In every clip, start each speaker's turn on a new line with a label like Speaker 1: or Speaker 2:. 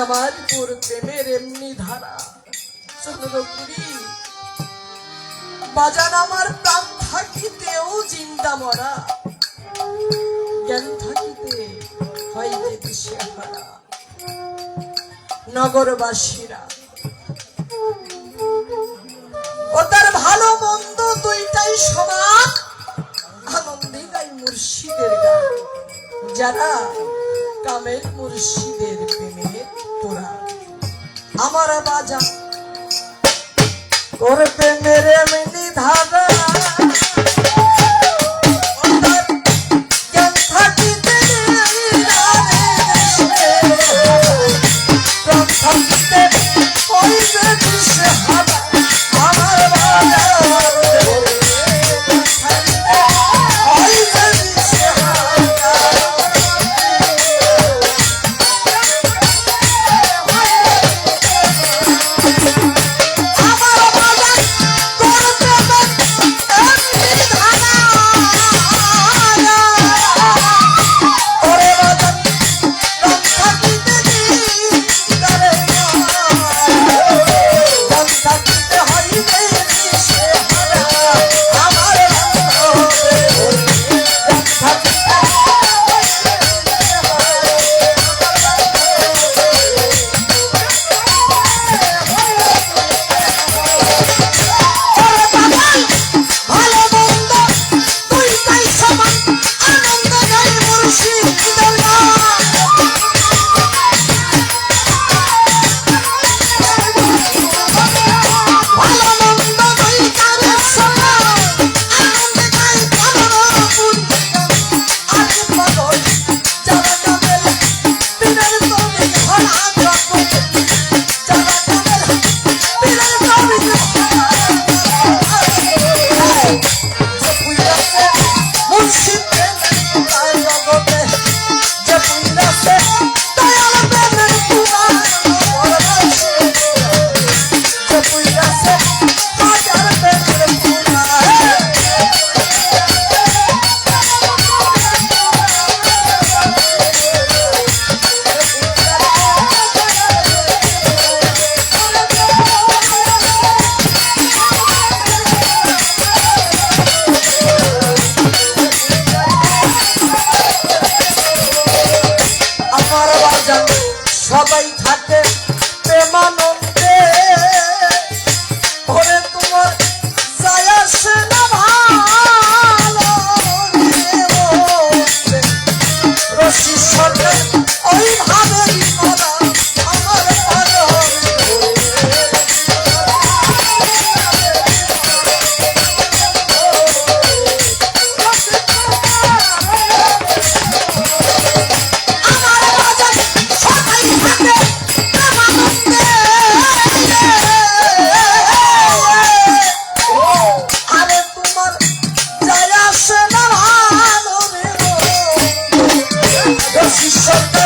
Speaker 1: আমার পুর প্রেমের এমনি ধারা চন্দ্রপুরী বাজান আমার প্রাণ থাকিতেও জিন্দা মরা জ্ঞান থাকিতে হয় যে দিশেহারা নগরবাসীরা ও তার ভালো মন্দ দুইটাই সমান আনন্দে গাই মুর্শিদের গান যারা কামেল মুর্শিদের প্রেমের তোরা আমার বাজা তোর প্রেমের এমনি ধারা সবাই থাকে প্রেমানন্দে ওরে তোমার যায় আসে না ভালো রশি সরে ওই ভাবেই মরা আমার ভালো She's so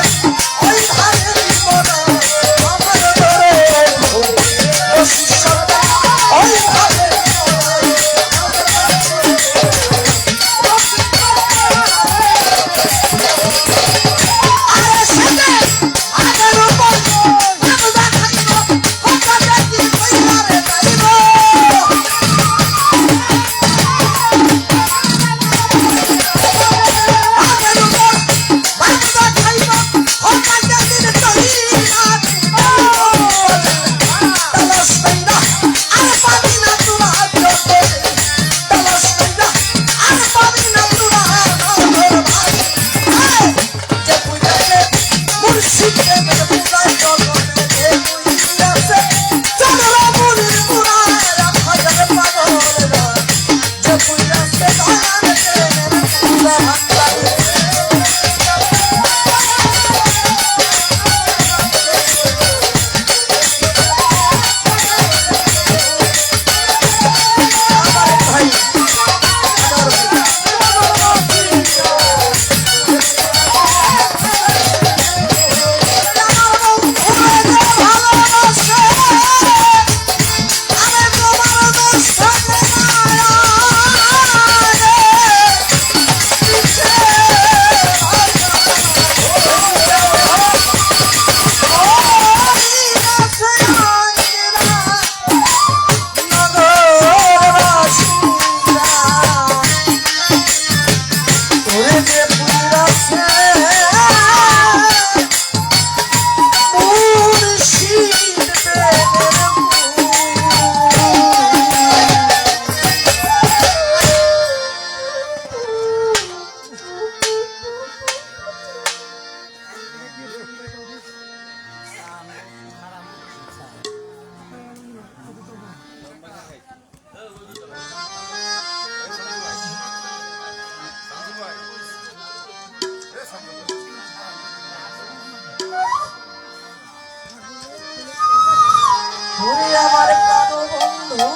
Speaker 1: আমার প্রাণ বন্ধু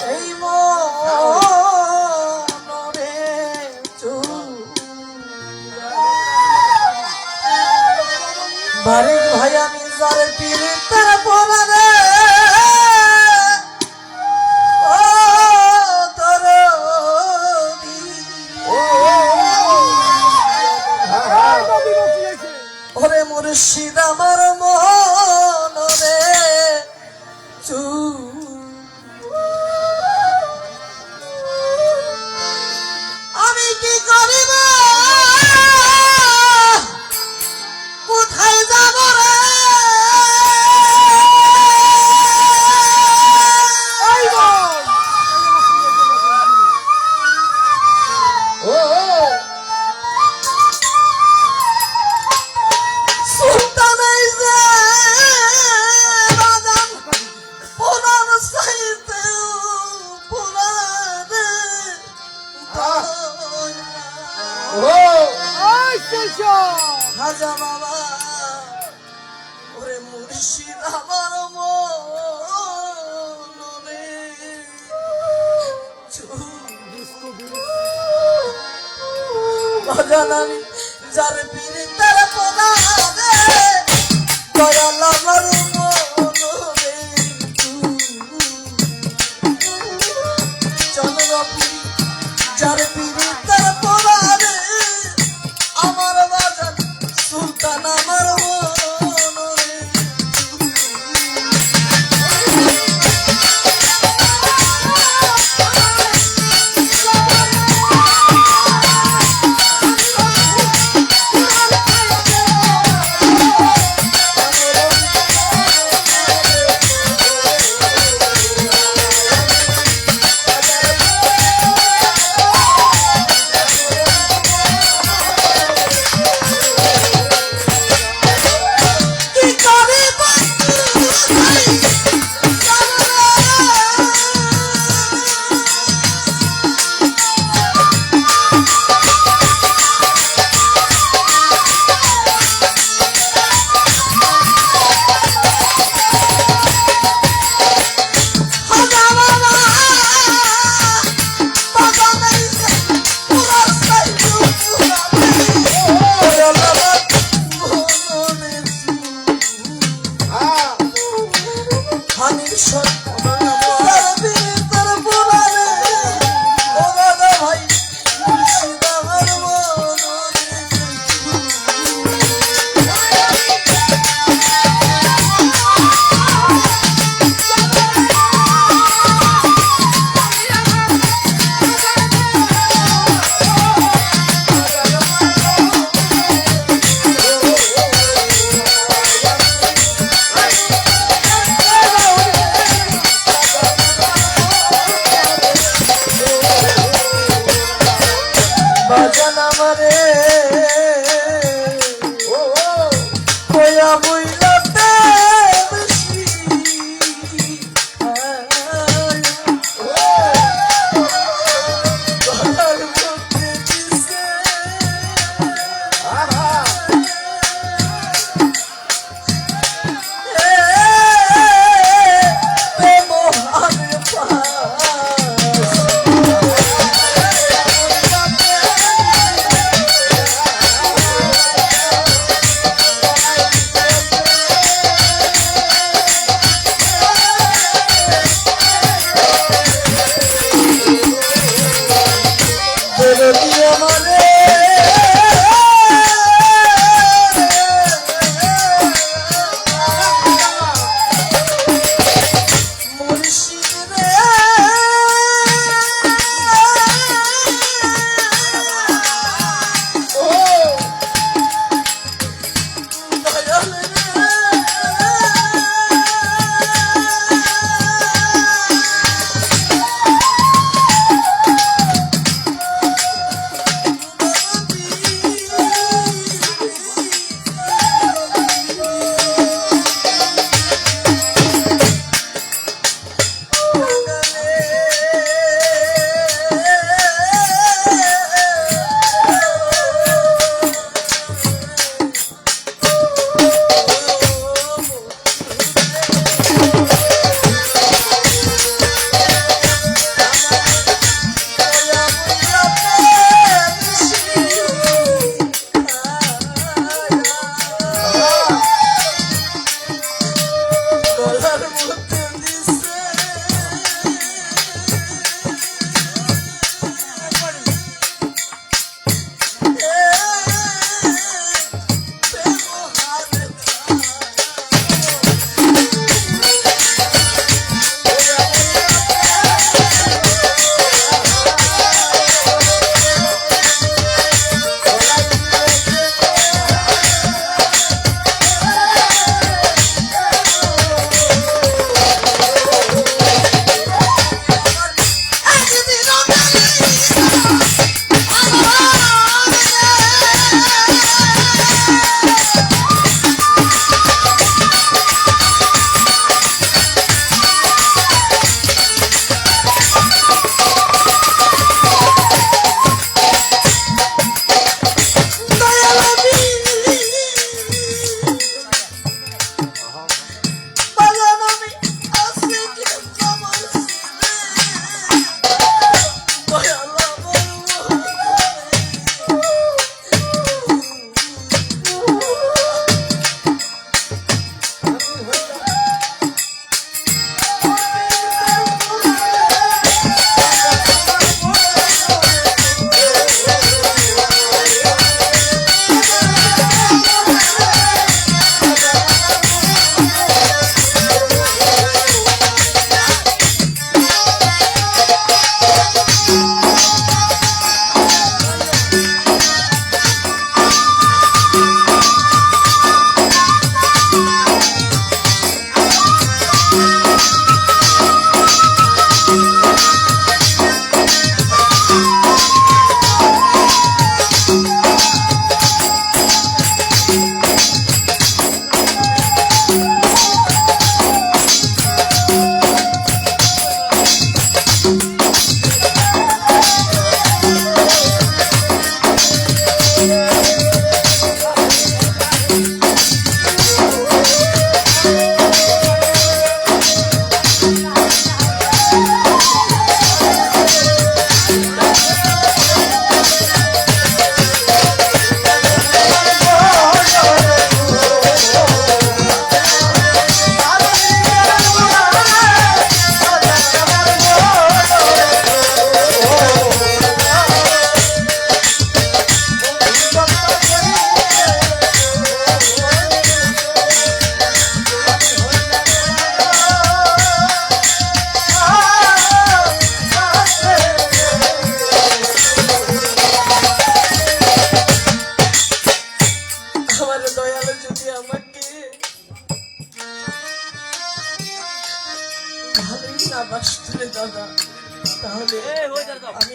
Speaker 1: এই মনে বাড়ির ভাই আমি যারে পীরে তার বলারে ওরে মুর্শিদ আমার মনরে আমি কি করিব কোথায় যাব রে খাজা বাবা ওরে মুর্শিদ আমার মনে বাজান আমি যার পীরে তার পদারে দয়াল আমার মনে চন্দ্রপুরী যার পীরে তার পদারে আমার বাজান সুলতান আমার মনে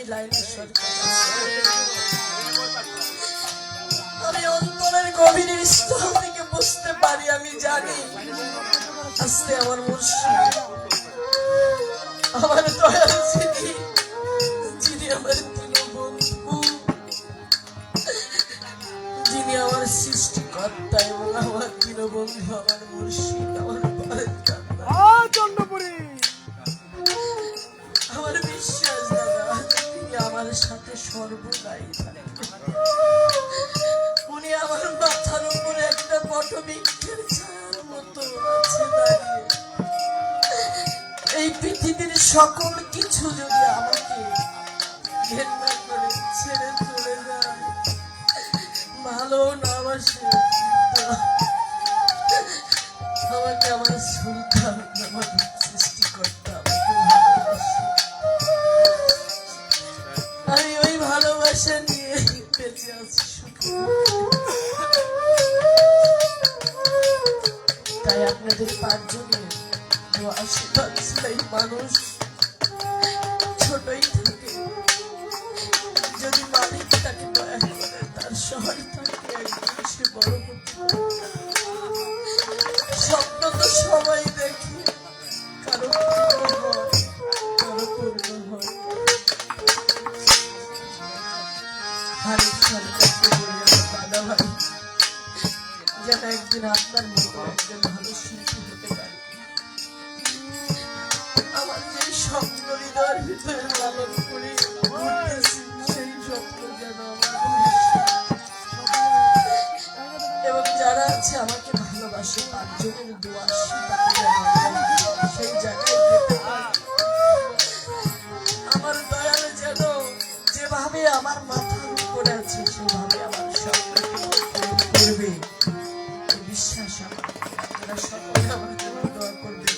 Speaker 1: লাইলা সরকার আমি অন্তরের গভীরের স্তর থেকে বুঝতে পারি আমি জানি আজকে আমার মুর্শিদ আমার দয়াল যিনি আমার দীনবন্ধু যিনি আমার সৃষ্টিকর্তা এবং আমার দীনবন্ধু আমার মুর্শিদ আমার আমার বিশ্বাস দাদা তিনি আমার সাথে সর্বদাই থাকেন উনি আমার মাথার উপরে একটা পটবৃক্ষের ছায়ার মতো আছে দাঁড়িয়ে এই পৃথিবীর সকল কিছু যদি আমাকে ঘেন্না করে ছেড়ে চলে যায় ভালো না বাসে আমাকে আমার সুলতান আমার সৃষ্টিকর্তা আমি ওই ভালোবাসা নিয়ে বেঁচে আছি তাই আপনাদের পাঁচজনের আশীর্বাদ চাই মানুষ ছোটই থাকে যদি মালিক তাকে দয়া করে তার শহর থাকে একদিন সে বড় স্বপ্ন তো সবাই দেখে কারো পূর্ণ হয় কারো পূর্ণ হয় খালিদ সরকারকে বলে আমার দাদা ভাই যেন একদিন আপনার মতো একজন ভালো শিল্পী হতে পারে আমার যে স্বপ্ন হৃদয়ের ভিতরে লালন করে ঘুরতেছি সেই স্বপ্ন যেন এবং যারা আছে আমাকে ভালোবাসে পাঁচজনের দোয়া সেই জায়গায় যেতে পারি আমার দয়াল যেন যেভাবে আমার মাথার উপরে আছে সেভাবে আমার স্বপ্নকে করবে বিশ্বাস আমার আপনারা সকলে আমার জন্য দোয়া করবে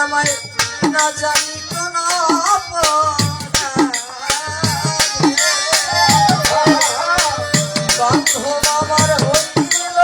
Speaker 1: আমায় না জানি কোন বান্ধব আমার হইল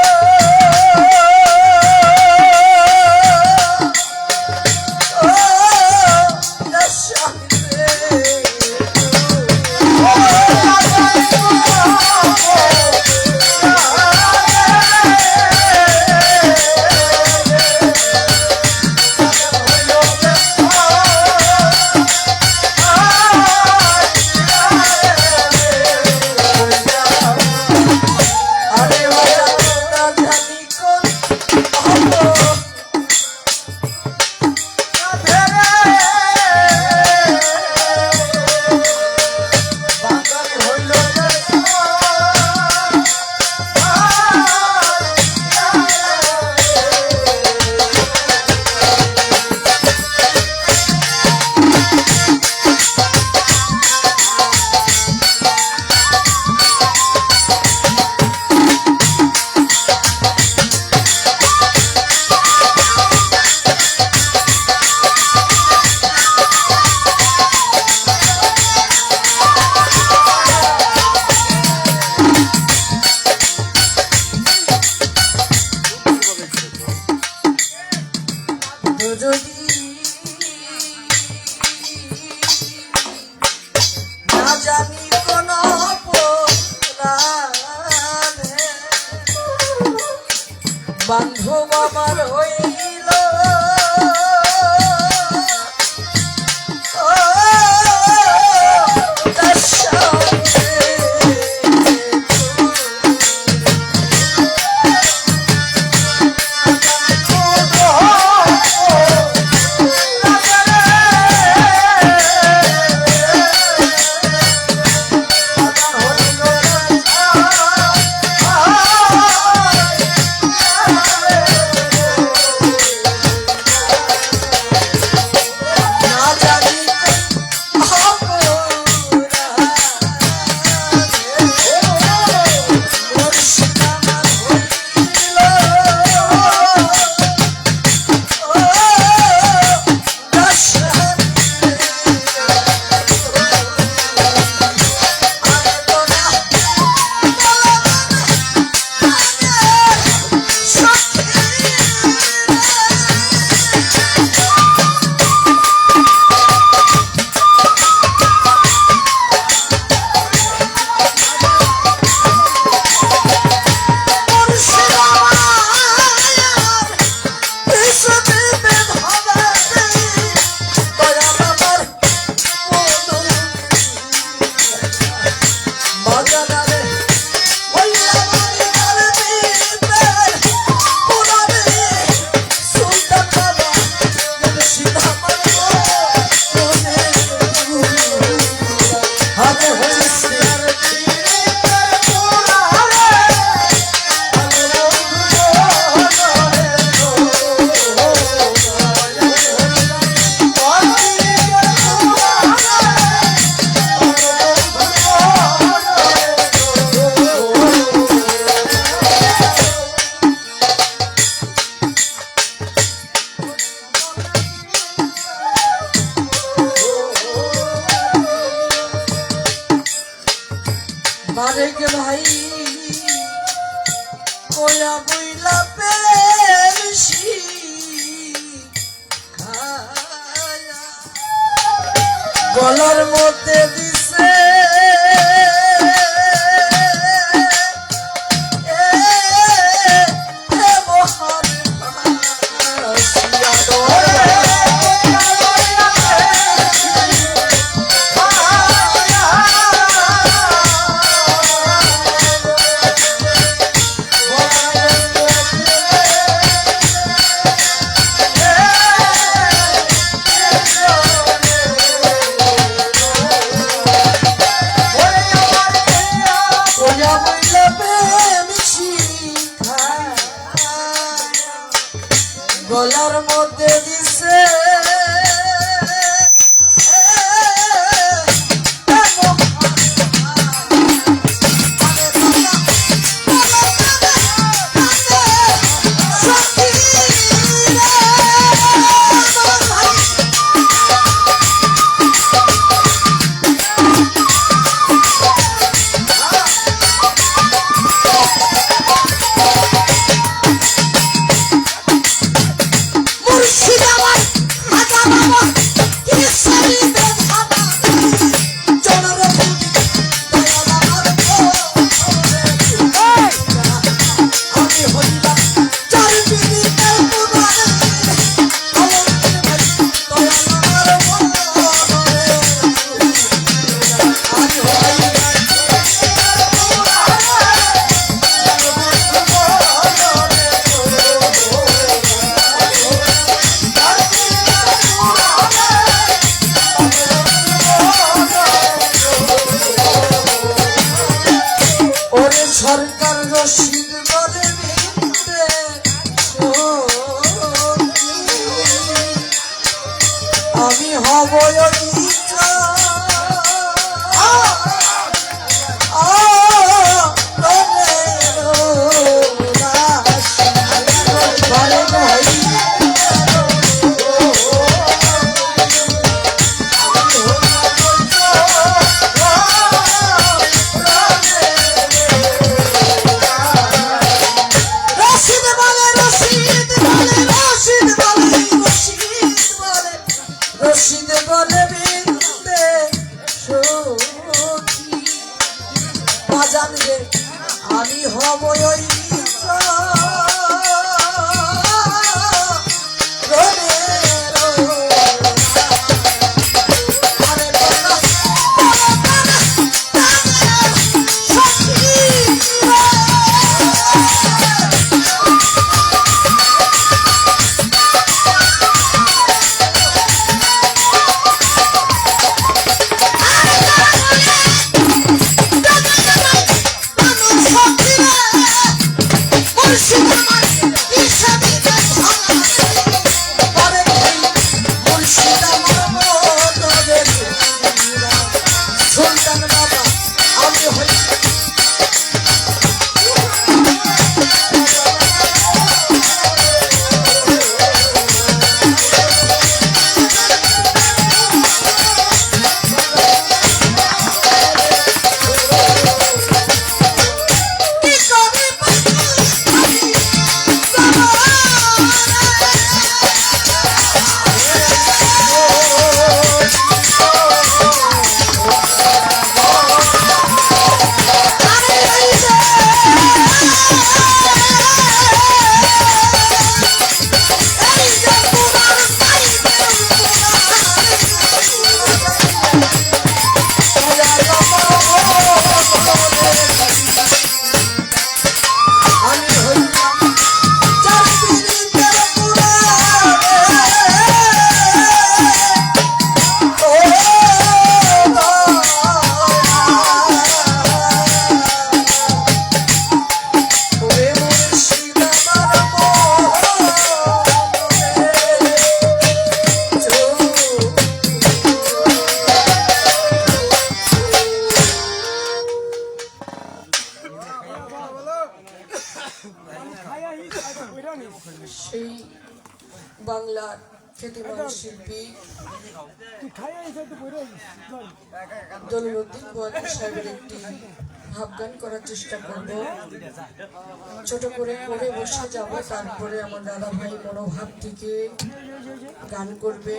Speaker 1: যদি না জানি কোন বান্ধব আমার হইল বারেক ভাই কোয়া বইলা পেশি গলার মধ্যে দিছে গলার মধ্যে দিছে সরকার রশিদ করে আমি হব রশিদ বলে রশিদ খ্যাতিমান শিল্পী দলিলউদ্দিন বয়াতি সাহেবের একটি ভাবগান করার চেষ্টা করব। ছোট করে করে বসে যাব, তারপরে আমার দাদা ভাই মনোভাব থেকে গান করবে।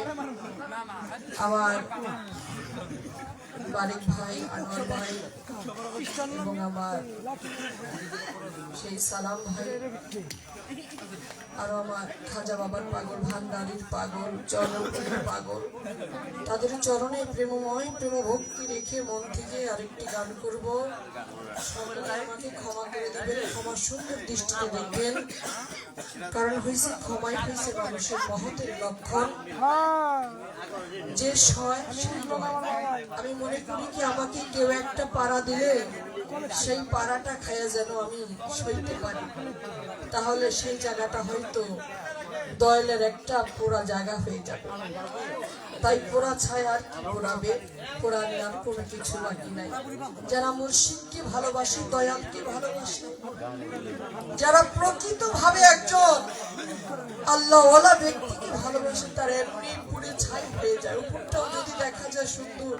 Speaker 1: আমার বারিক ভাই, আনোয়ার ভাই এবং আমার সেই সালাম ভাই, আরো আমার খাজা বাবার পাগল, ভান্ডারির পাগল, চরণের পাগল, তাদের চরণে প্রেমময় প্রেম ভক্তি রেখে মন থেকে আরেকটি গান করব। সকলে আমাকে ক্ষমা করে দেবেন, ক্ষমা সুন্দর দৃষ্টিতে দেখবেন, কারণ হয়েছে ক্ষমাই হয়েছে মানুষের মহতের লক্ষণ। যে সয় সেই নয়। আমি মনে করি কি আমাকে কেউ একটা পাড়া দিলে সেই পাড়াটা খাইয়া যেন আমি সইতে পারি, তাহলে সেই জায়গাটা হয়তো দয়ালের একটা পোড়া জায়গা হয়ে যাবে। তাই পোড়া ছায় আর কি পোড়াবে, পোড়া নিয়ে আর কোনো কিছু বাকি নাই। যারা মুর্শিদকে ভালোবাসে, দয়ালকে ভালোবাসে, যারা প্রকৃত ভাবে একজন আল্লাহওয়ালা ব্যক্তিকে ভালোবাসে, তার এমনি পুড়ে ছাই হয়ে যায়। উপরটাও যদি দেখা যায় সুন্দর,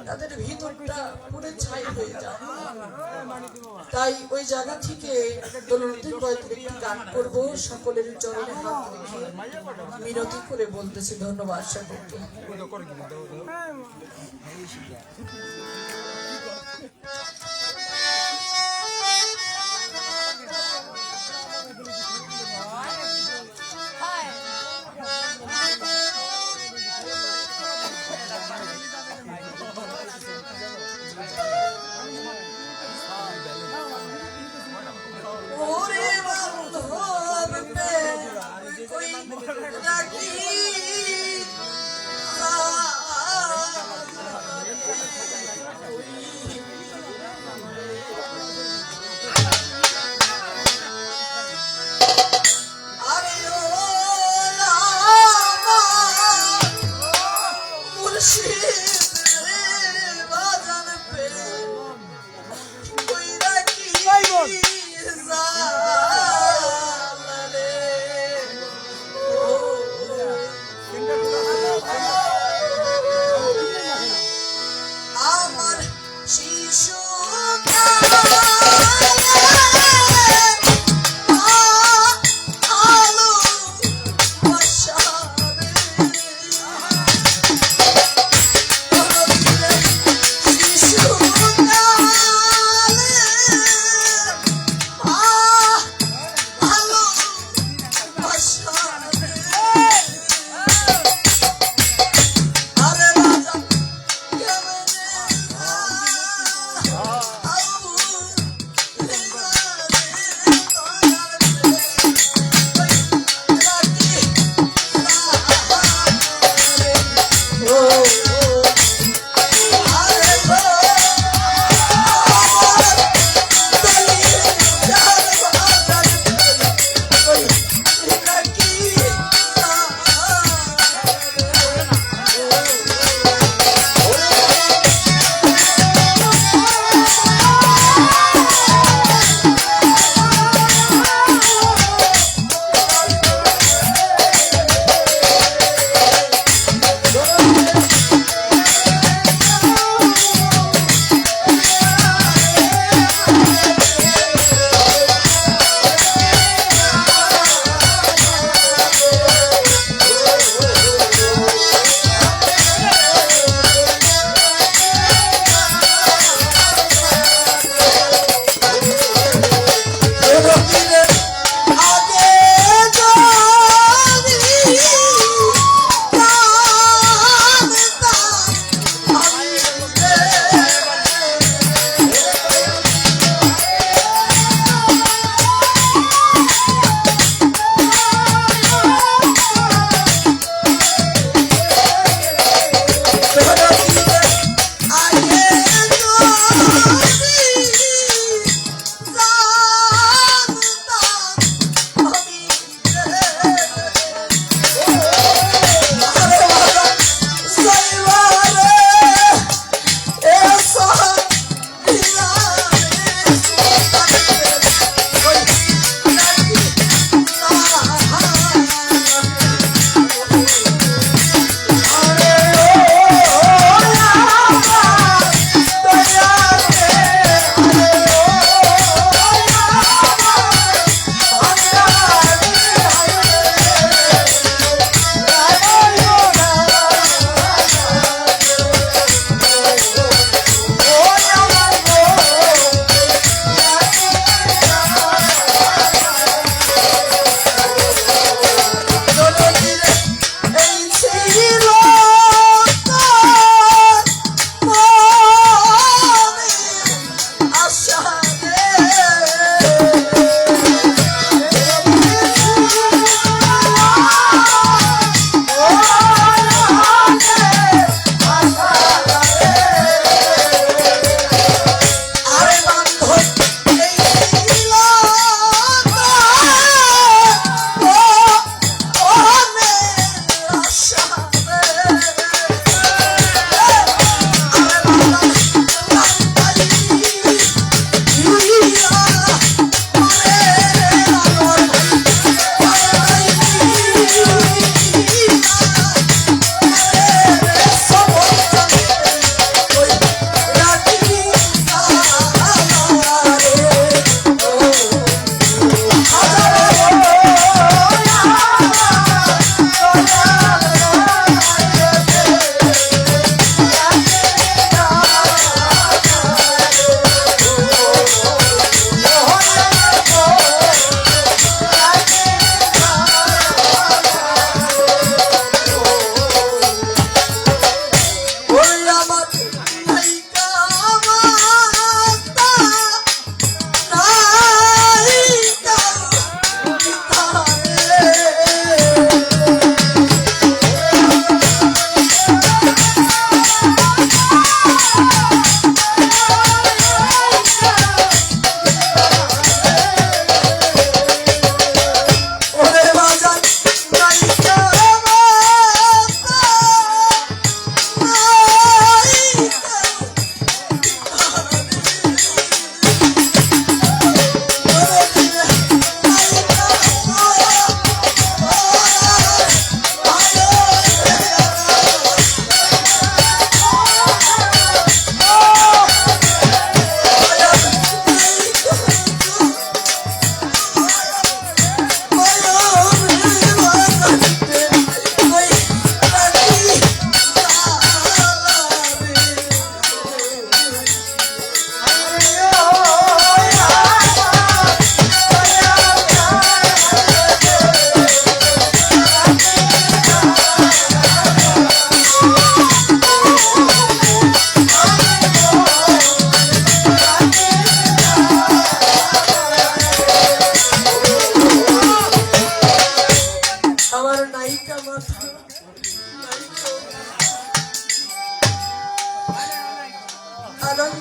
Speaker 1: তাদের ভিতরটা পুড়ে ছাই হয়ে যায়। তাই ওই জায়গা থেকে দলিলউদ্দিন বয়াতির একটি গান করবো। সকলের চরণে হাত রেখে মিনতি করে বলতেছি, ধন্যবাদ সকলকে।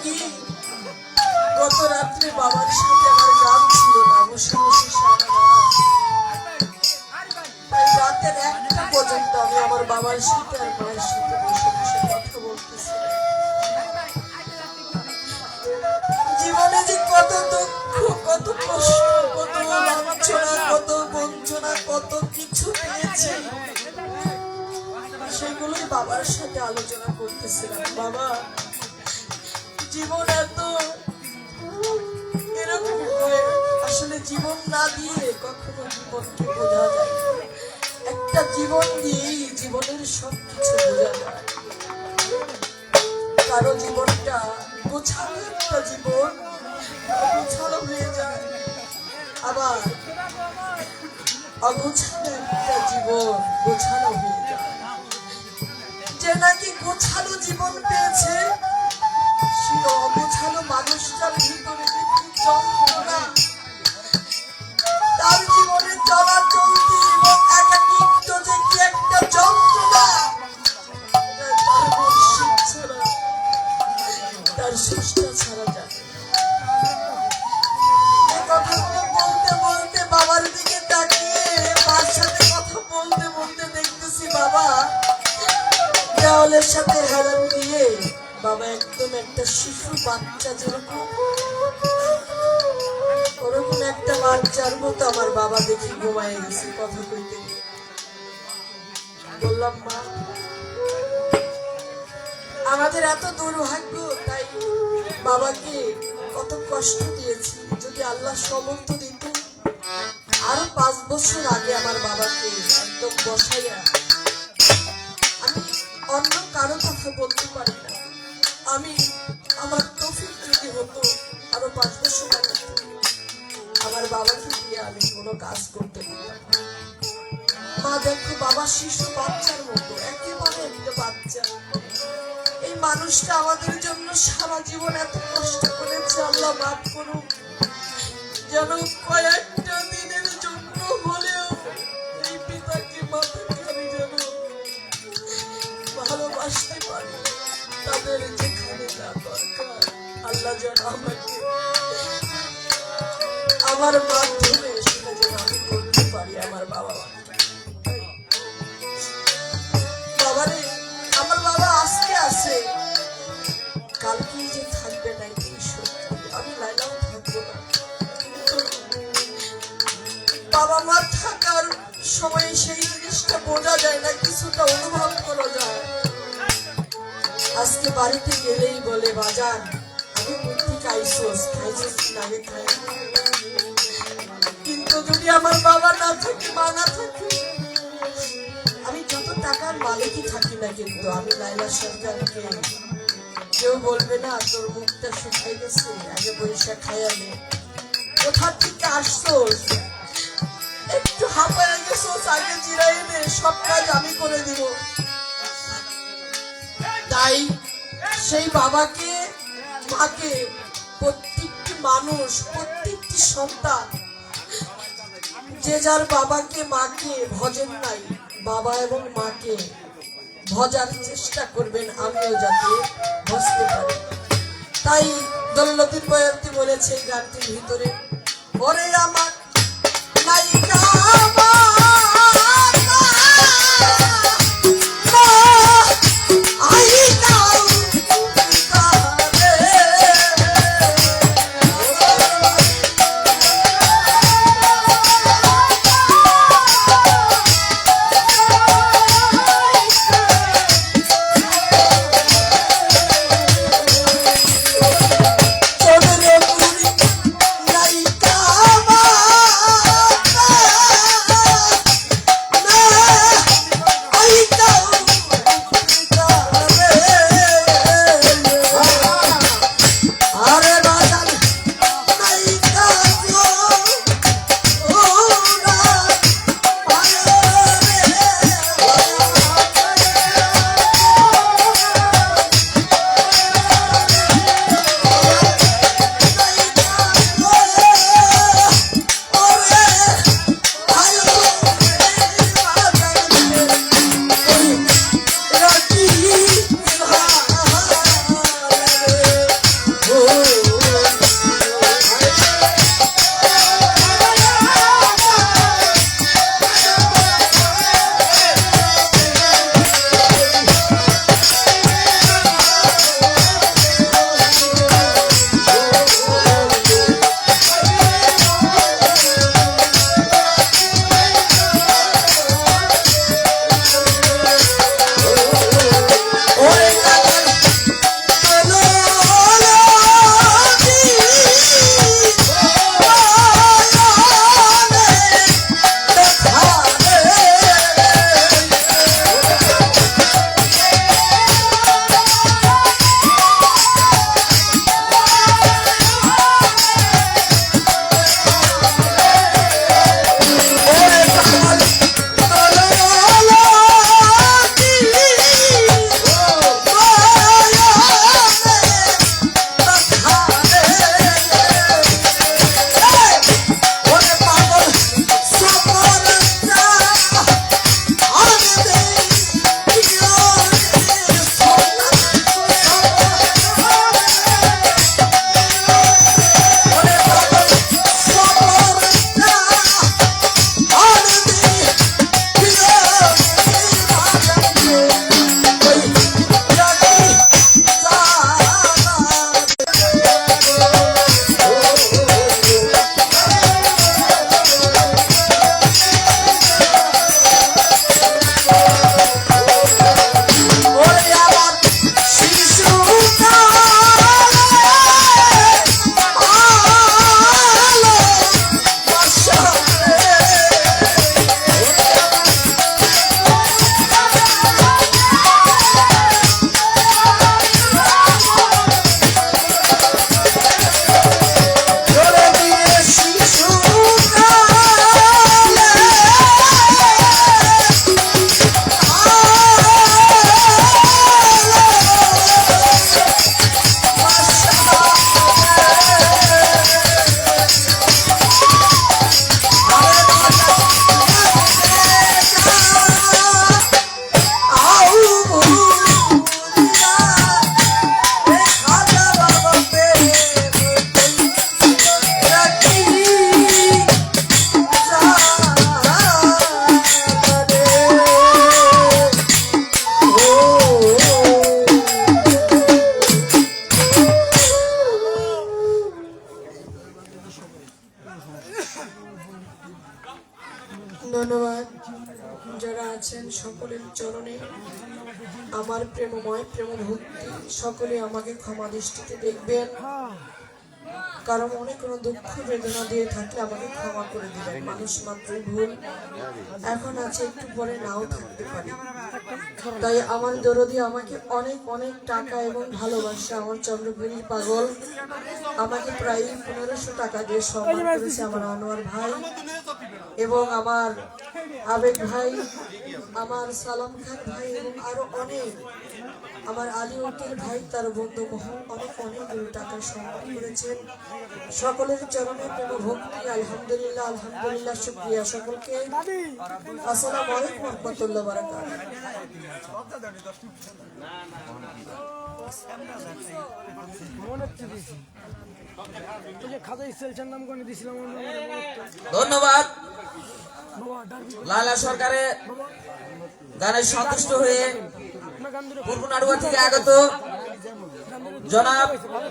Speaker 1: কি গত রাত্রে বাবার সাথে আমার গান ছিল না, বসে বসে সারা রাতের 1টা পর্যন্ত আমি আমার বাবার সাথে আর মায়ের সাথে বসে বসে কথা বলতেছি। জীবনে যে কত দুঃখ, কত কষ্ট, কত লাঞ্ছনা, কত বঞ্চনা, কত কিছু পেয়েছি, সেগুলোই বাবার সাথে আলোচনা করতেছিলাম। বাবা, জীবন এত এরকম হয়, আসলে জীবন না দিয়ে কখনো জীবনকে বোঝা যায় না। একটা জীবন দিয়েই জীবনের সবকিছু বোঝা যায়। কারো জীবনটা গোছানো একটা জীবন অগোছালো হয়ে যায়, আবার অগোছালো একটা জীবন গোছানো হয়ে যায়। যে নাকি গোছালো জীবন পেয়েছে, সে অগোছালো মানুষটার ভিতরে যন্ত্রণা, তার জীবনে চলা চলতি এবং একাকিত্ব যে কি একটা যন্ত্রণা, তার মুর্শিদ ছাড়া, তার স্রষ্টা ছাড়া যায়। এই কথাগুলো বলতে বলতে বাবার দিকে তাকিয়ে মার সাথে কথা বলতে বলতে দেখতেছি বাবা দেওয়ালের সাথে হেলান দিয়ে, বাবা একদম একটা শিশু বাচ্চা যেরকম ওরকম একটা বাচ্চার মতো আমার বাবা দেখি ঘুমায় গেছে। কথা কইতে বললাম, মা আমাদের এত দুর্ভাগ্য, তাই বাবাকে কত কষ্ট দিয়েছি। যদি আল্লাহ সমর্থ দিত, আরো 5 বছর আগে আমার বাবাকে একদম বসাইয়া, আমি অন্য কারো কথা বলতে পারি না, আমি আমার তৌফিক যদি হতো আরো 5 বছর আগে আমার বাবাকে দিয়ে আমি কোনো কাজ করতে পারতাম। মা দেখো, বাবা শিশু বাচ্চার মতো, একেবারে একটা বাচ্চা। এই মানুষটা আমাদের জন্য সারা জীবন এত কষ্ট করেছে, আল্লাহ মাফ করুক। যেন কয়েকটা দিনের জন্য হলেও এই পিতাকে মাতাকে আমি যেন ভালোবাসতে পারি। তাদের যেখানে যা দরকার আল্লাহ যেন আমাকে আমার মাধ্যমে সেটা যেন আমি করতে পারি। আমার বাবা বাবারে, আমার বাবা আজকে আছে, কালকে যে থাকবে না এই সত্যি। আমি লাইলাও থাকবো না, বাবা মা থাকার সময় সেই জিনিসটা বোঝা যায় না, কিছুটা অনুভব করা যায়। আজকে বাড়িতে গেলেই বলে, বাজান আমি বুদ্ধি খাইছোস, খাইছোস আগে খাই। কিন্তু যদি আমার বাবা না থাকে, মা না থাকে, আমি যত টাকার মালিকই থাকি না, কিন্তু আমি লাইলা সরকারকে কেউ বলবে না তোর মুখটা শুকাই গেছে, আগে বৈশাখ খাইয়া নে, কোথা থেকে আসছোস, একটু হাঁপায় গেছোস, আগে জিরাই নে, সব কাজ আমি করে দিব। তাই সেই বাবাকে মাকে প্রত্যেকটি মানুষ, প্রত্যেকটি সন্তান যে যার বাবাকে মাকে ভজেন নাই, বাবা এবং মাকে ভজার চেষ্টা করবেন, আমিও যাতে ভজতে পারি। তাই দৌলতুল বয়াতি বলেছে এই গানটির ভিতরে, ওরে আমার নায়িকা Bye. চরণে আমার প্রেমময় প্রেম ভক্তি সকলে আমাকে ক্ষমা দৃষ্টিতে দেখবেন। কারণ মনে কোনো দুঃখ বেদনা দিয়ে থাকলে আমাকে ক্ষমা করে দিবেন। মানুষ মাত্রই ভুল, এখন আছে একটু পরে নাও থাকতে পারে। তাই আমার দরদি আমাকে অনেক অনেক টাকা এবং ভালোবাসা আমার চন্দ্রপুরীর পাগল আমাকে প্রায় 1500 টাকা দিয়ে সম্মান করেছে আমার আনোয়ার ভাই এবং আমার আবেগ ভাই, আমার সালাম খান ভাই এবং আরো অনেক আমার আলী উকিল ভাই তার বন্ধু মহল অনেক অনেকগুলো টাকা সম্মান করেছেন। সকলের চরণে প্রেম ভক্তি আলহামদুলিল্লাহ আলহামদুলিল্লাহ শুকরিয়া সকলকে। আসসালামু আলাইকুম ওয়া রাহমাতুল্লাহি ওয়া বারাকাতুহু।
Speaker 2: ধন্যবাদ লালা সরকারের গানে সন্তুষ্ট হয়ে পূর্ব নাড়ুয়া থেকে আগত জনাব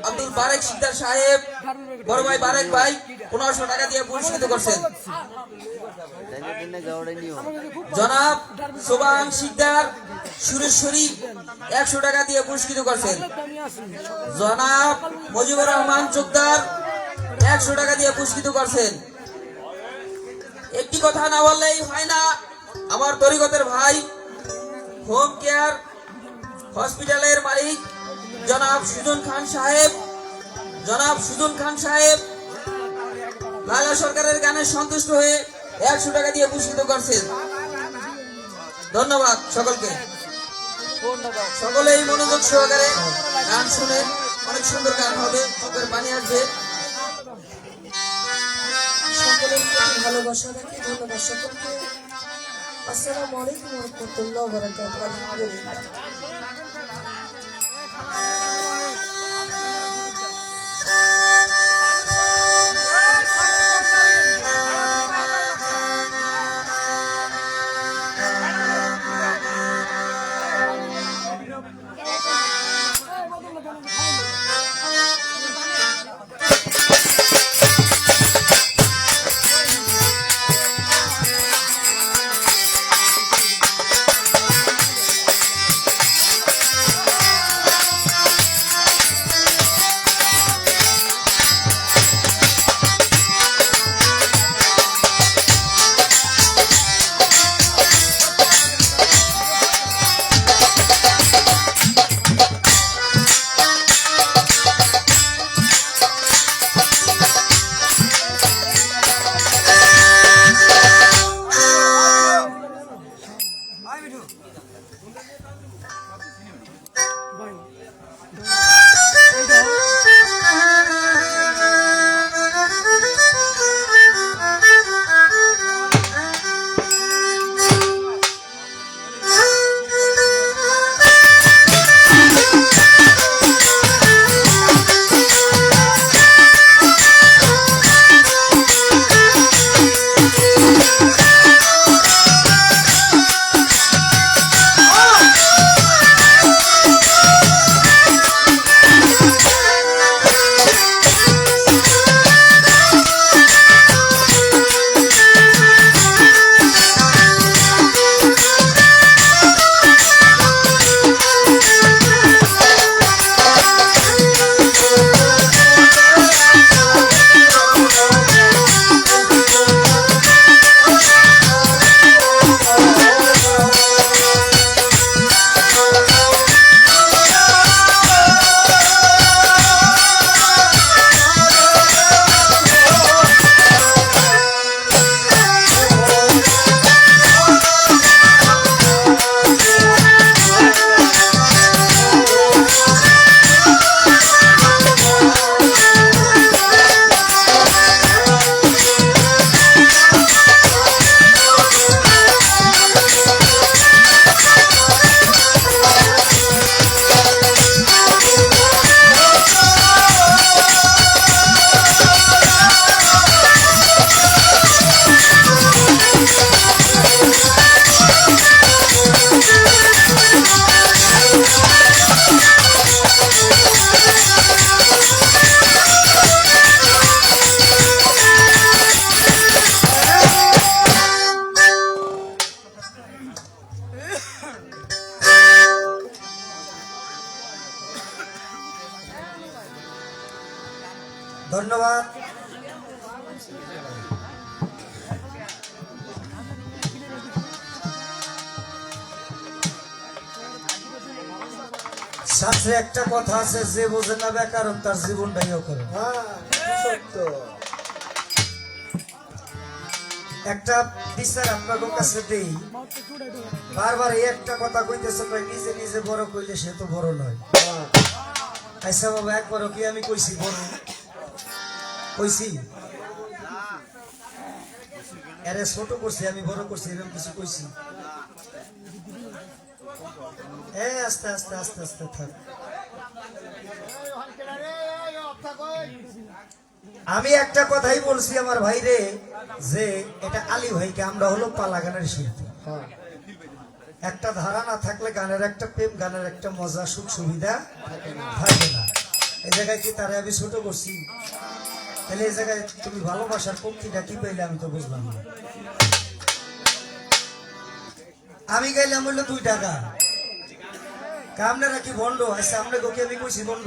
Speaker 2: আব্দুল বারেক সিকদার সাহেব বড় ভাই বারেক ভাই 1500 টাকা দিয়ে পুরস্কৃত করছেন। জনাব সোবাং সিকদার সুরেশ্বরী 100 টাকা দিয়ে পুরস্কৃত করছেন। জনাব মুজিবুর রহমান চোকদার 100 টাকা দিয়ে পুরস্কৃত করছেন। একটি কথা না বললেই হয় না, আমার তরিকতের ভাই হোম কেয়ার হসপিটালের মালিক জনাব সুজন খান সাহেব লালা সরকারের গানে সন্তুষ্ট হয়ে 100 টাকা দিয়ে পুরস্কৃত করছেন। ধন্যবাদ সকলকে। সকলেই মনোযোগ সহকারে গান শুনে, অনেক সুন্দর গান হবে, চোখের পানি আসবে।
Speaker 1: সকলের প্রতি ভালোবাসা রাখি, ধন্যবাদ সকলকে। আসসালামু আলাইকুম ওয়া রাহমাতুল্লাহি ওয়া বারাকাতুহু। আলহামদুলিল্লাহ।
Speaker 3: ধন্যবাদ। শাস্ত্রে একটা কথা আছে, যে বোঝে না বেকারত্ব তার জীবনটাইও করে। একটা বিচার আপনাদের কাছে দেই, বারবার এই একটা কথা কইতেছে, কই নিজে নিজে বড় কইলে সে তো বড় নয়। আচ্ছা বাবা, একবারও কি আমি কইছি বড়? কইছি? আরে ছোট করছি, আমি বড় করছি, এরকম কিছু কইছি? আস্তে আস্তে আস্তে আস্তে থাক। আমি একটা কথাই বলছি আমার ভাইরে, যে এটা আলী ভাইকে, আমরা হলো পালা গানের শিল্পী। একটা ধারা না থাকলে গানের একটা প্রেম, গানের একটা মজা, সুখ সুবিধা থাকে না। এই জায়গায় কি তারা আমি ছোট করছি? তাহলে এই জায়গায় তুমি ভালোবাসার পক্ষীটা কি পাইলে আমি তো বুঝলাম না। আমি গাইলাম হইলো 2 টাকা, আপনারা কি বন্ড? আচ্ছা আপনাকে কি আমি কইছি বন্ড?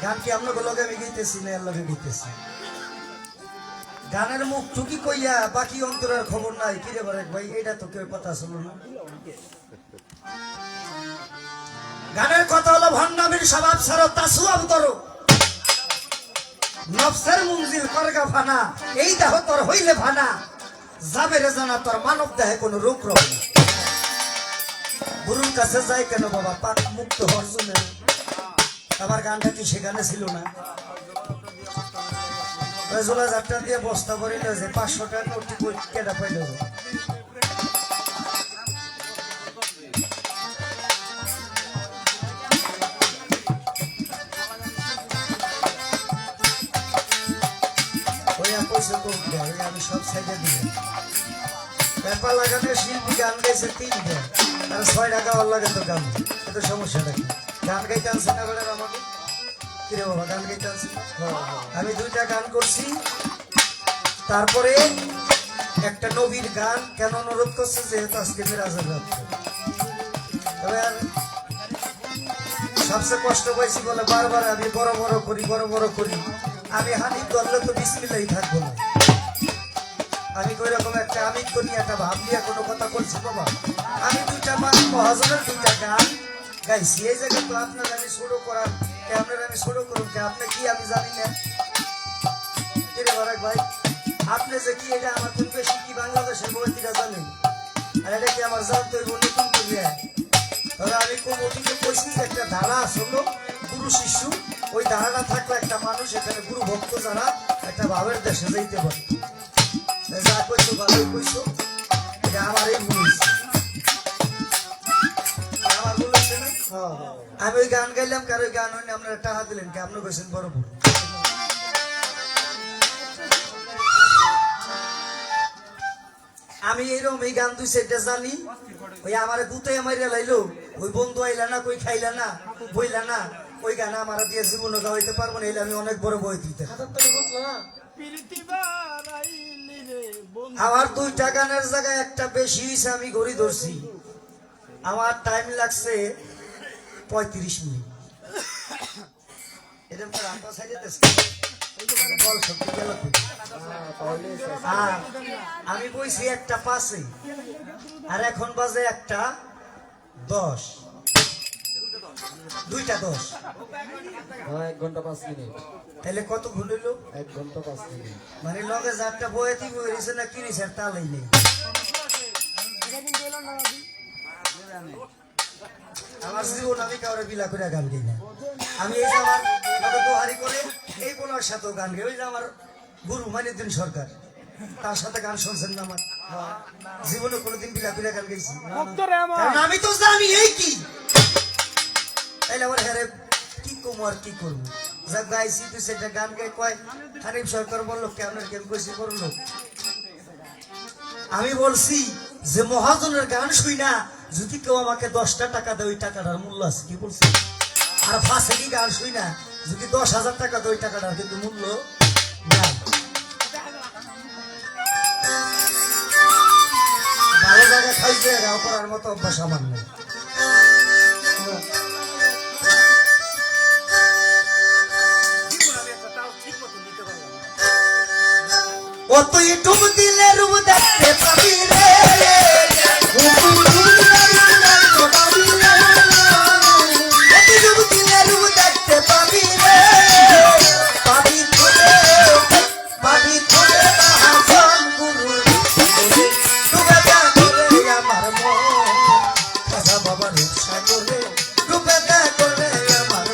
Speaker 3: গান কি আপনাকে লগে আমি গেইতেছি না এর লগে গেইতেছি? গানের মুখ টুকি কইয়া বাকি অন্তরের খবর নাই। কিরে বারেক ভাই, এটা তো কেউ কথা শুনো না। গানের কথা হলো ভণ্ডামির স্বভাব ছাড়ো, তাসুয়াব করো, নফসের মুনজিল করগা ফানা, এই দেহ তোর হইলে ফানা, যাবে রে জানা তোর মানব দেহে কোনো রোগ রবে না। গুরুর কাছে যাই কেন বাবা? পাক মুক্ত হওয়ার জন্য। আমার গানটা কি সেখানে ছিল না? রেজুলা যাত্রা দিয়ে বস্তা ভরিল যে 500 টাকা নোটি কেটা পাইল। আমি সব সাইডে দিলাম। পেপার লাগানো শিল্পী গান গাইছে 3টা, আর 6 টাকা ওর লাগে তো গান। এত সমস্যাটা কি? গান গাইতে আনছে না বলে আমাকে? কিরে বাবা, গান গাইতে আনছে? আমি 2টা গান করছি। তারপরে একটা নবীর গান কেন অনুরোধ করছে, যেহেতু আজকে মিরাজের রাত। তবে আর সবচেয়ে কষ্ট পাইছি বলে বারবার আমি বড় বড় করি, বড় বড় করি। আমি হানিফ ধরলে তো বিসমিল্লাহি থাকবো না। আমি ওই রকম একটা আমিন করি, একটা ভাব নিয়ে কোনো কথা বলছি বাবা। আমি 2টা মহাজনের 2টা গান গাইছি। এই জায়গায় তো আপনার আমি শুরু করার, আপনার আমি শুরু করুন কে? আপনি কি আমি জানি না। কিরে বারাক ভাই, আপনি যে কি এটা আমার খুব বেশি কি বাংলাদেশের বইটিরা জানেন? আর এটা কি আমার জানতে হইব নতুন করিয়া? ধরো আমি কমিটিকে কইছি যে একটা ধারা আসলো গুরু শিষ্য, ওই ধারাটা থাকলে একটা মানুষ এখানে গুরু ভক্ত যারা একটা ভাবের দেশে যাইতে পারে। যা কইছো ভালোই কইছো, এটা আমারই ভুল হয়েছে। আমার ভুল হয়েছে না? আমি ওই গান গাইলাম, কারো গান হয়নি, আপনারা টাকা দিলেন কি? আপনি কইছেন বড় ভুল। আমি এইরকম এই গান 2-4টা জানি। ওই আমার গুতাই মাইরা লাইলো, ওই বন্ধু আইলা না, কই খাইলা না, বইলা না, ওই গান আমার দিয়ে জীবন গাইতে পারবো না। আমি অনেক বড় বই দিতে। আমার 2টা গানের জায়গায় একটা বেশি হয়েছে, আমি ঘড়ি ধরছি। আমার টাইম লাগছে 35 মিনিট। এটা আপনার সাইডে আমি বইছি 1:05 আর এখন বাজে 1:10। 2:10
Speaker 4: 1 ঘন্টা 5 মিনিট।
Speaker 3: তাহলে কত ভুল হইলো?
Speaker 4: 1 ঘন্টা 5 মিনিট।
Speaker 3: মানে লগে যারটা বইতে বইছে না, কিনেছে তালাই নেই। আমার জীবন আমি কাউরে বিলা করে গান গাই না। আমি এই যে আমার লগে দোহারি করে এই বোনার সাথেও গান গাই। ওই যে আমার গুরু মানিউদ্দিন সরকার, তার সাথে গান শুনছেন না? আমার জীবনে কোনোদিন বিলা করে গান গাইছি? কারণ আমি তো জানি এই কি। তাইলে আমার হ্যারে কি কমু আর কি করবো? যা গাইছি 2-4টা গান গাই কয় হানিফ সরকার বললো কেমন কেমন কইছি করলো। আমি বলছি যে মহাজনের গান শুই না, যদি কেউ আমাকে 10টা টাকা দেয় ওই টাকাটার মূল্য আছে। কি বলছি? আর ফাঁসে কি গান শুই না, যদি 10,000 টাকা দেয় ওই টাকাটার কিন্তু মূল্য নাই। ভালো জায়গা খাইছে রাও করার মতো অভ্যাস আমার নেই। ও তুই ডুব দিলে রূপ দেখতে পাবি রে ও তুই ডুব দিলে রূপ দেখতে পাবি রে পাবি তোরে মহাজন গুরু ডুবে যা করে আমার মন খাজা বাবা রূপ সাগরে ডুবে যা করে আমার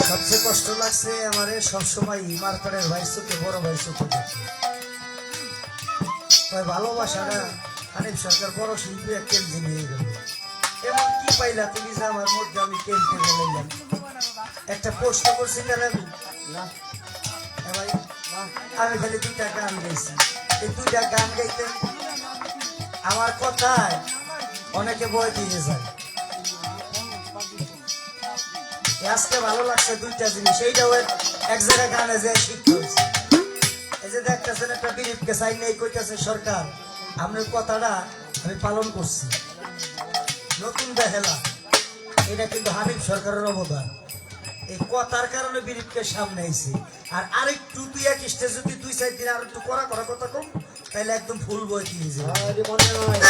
Speaker 3: সবচেয়ে কষ্ট লাগছে আমারে সবসময় মার্কেটের ভাই চোখে বড় ভাই চোখে দেখে ভালোবাসা না হানিফ সরকার বড় শিল্পী এক কেন্দ্রে নিয়ে গেল এমন কি পাইলা তুমি যে আমার মধ্যে আমি কেন্দ্রে গেলাম একটা প্রশ্ন করছি কেন আমি না ভাই আমি খালি দুইটা গান গাইছি এই দুইটা গান গাইতে আমার কথায় অনেকে বই দিয়ে যায় আজকে ভালো লাগছে দুইটা জিনিস এইটাও এক জায়গায় গানে যে শিখতে হয়েছে এই যে দেখতেছেন একটা বিরিপকে চাই নেই কইতেছে সরকার আপনার কথাটা আমি পালন করছি নতুন বেহেলা এটা কিন্তু হানিফ সরকারের অবদান এই কথার কারণে বিরিপকে সামনে আইছে আর আরেকটু তুই এক স্টেজ যদি 2-4 দিন আর একটু করা কথা কম তাহলে একদম ফুল বই দিয়ে যাবে মনে হয়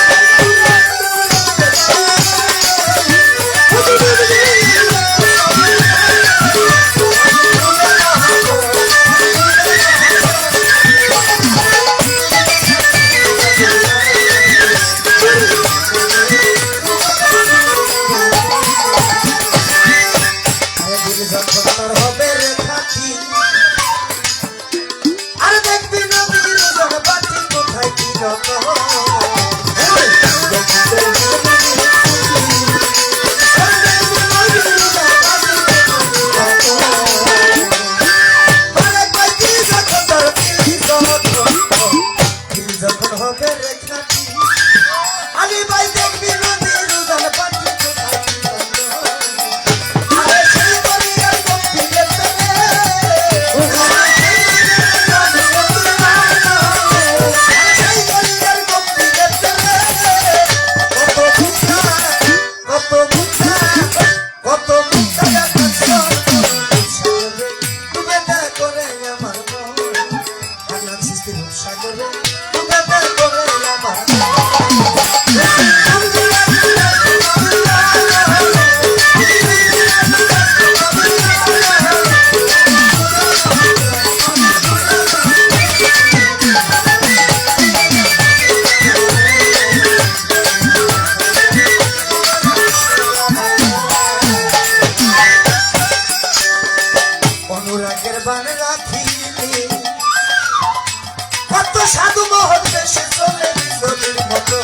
Speaker 3: সাধু মহল দেশে চলে বিজলির মতো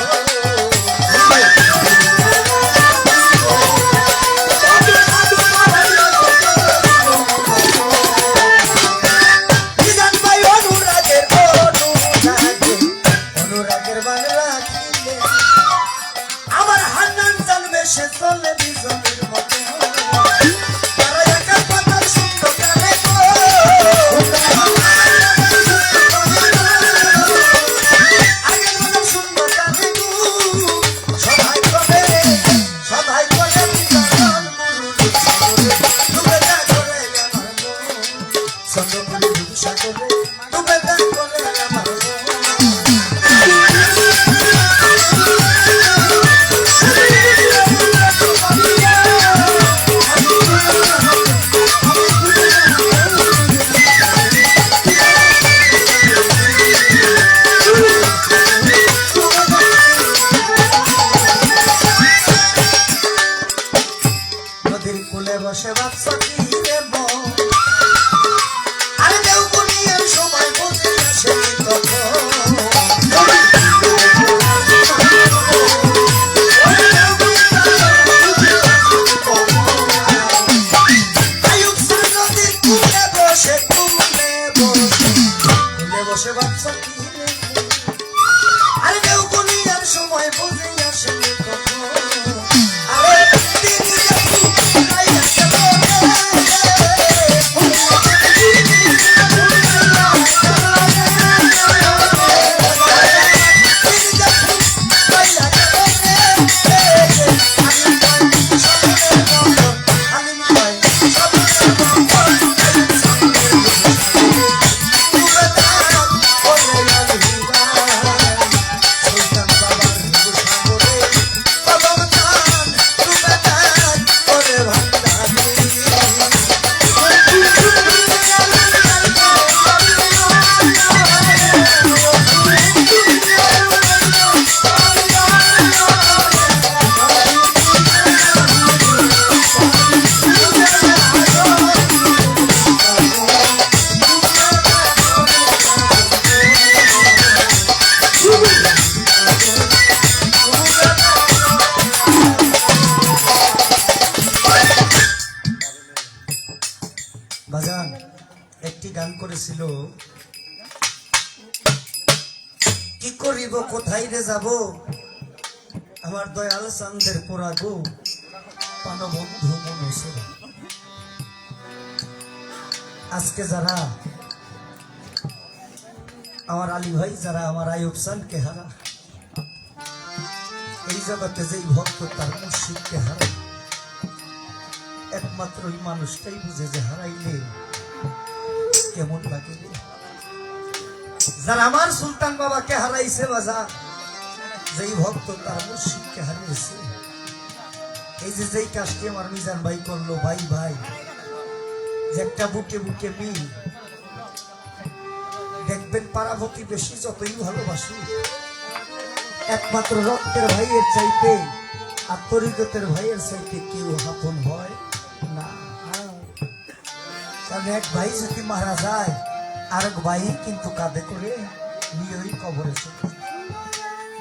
Speaker 3: অনুরাগের বান রাখিলে আমার হান্নান জানবে সে চলে বিজলির মতো বসে বাচ্চা কি দেব আরে দেও কোনিয়ার সময় বসে আসে বসে বাচ্চা কি আরে দেও কোনিয়ার সময় বসে আসে আরে বলছিল কি করিব কোথায় রে যাব আমার দয়াল চান্দের পোড়া গো প্রাণবন্ধু মনুষ্য। আজকে যারা আমার আলী ভাই, যারা আমার আয়ুব চানকে হারা, এই জগতে যেই ভক্ত তার মুর্শিদকে হারা, একমাত্র ওই মানুষটাই বুঝে যে হারাইলে কেমন লাগে। যারা আমার সুলতান বাবাকে হারাইছে বাজার, যেই ভক্ত তার মুর্শিদকে হারিয়েছে, এই যে যেই কাজটি আমার মিজান ভাই করলো, ভাই ভাই যে একটা বুকে বুকে মিল, দেখবেন পাড়া প্রতিবেশী যতই ভালোবাসি, একমাত্র রক্তের ভাইয়ের চাইতে আর তরিকতের ভাইয়ের চাইতে কেউ আপন হয় না। কারণ এক ভাই যদি মারা যায়, আরেক ভাই কিন্তু কাঁধে করে নিয়ে ওই কবরে চলে।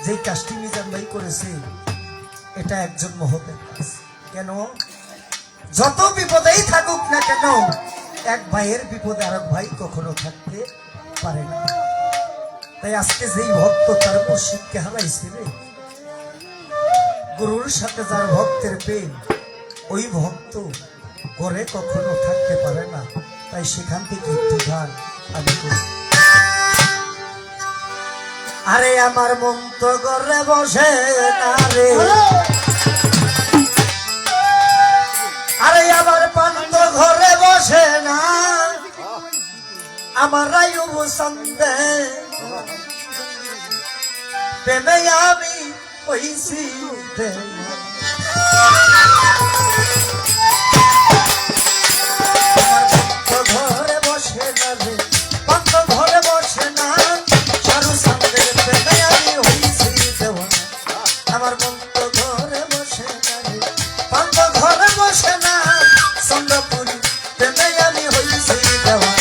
Speaker 3: যেই কাজটি মিজান ভাই করেছে এটা একজন মহতের কাজ। কেন? যত বিপদেই থাকুক না কেন, এক ভাইয়ের বিপদে আরেক ভাই কখনো থাকতে পারে না। তাই আজকে যেই ভক্ত তার মুর্শিদকে হারাইছে রে, গুরুর সাথে যার ভক্তের প্রেম, ওই ভক্ত ঘরে কখনো থাকতে পারে না। তাই সেখান থেকে একটু গান আমি করি। আরে আমার মন তো ঘরে বসে না রে, আরে আমার পান তো ঘরে বসে না, আমার আয়ুব চান্দে প্রেমে আমি হইছি ঘরে বসে না রে, পান তো ঘরে বসে না, সারু চান্দের প্রেমে আমি হইছি দেওয়ানা। আমার মন তো ঘরে বসে না রে, পান তো ঘরে বসে না, চন্দ্রপুরী প্রেমে আমি হইছি দেওয়ানা।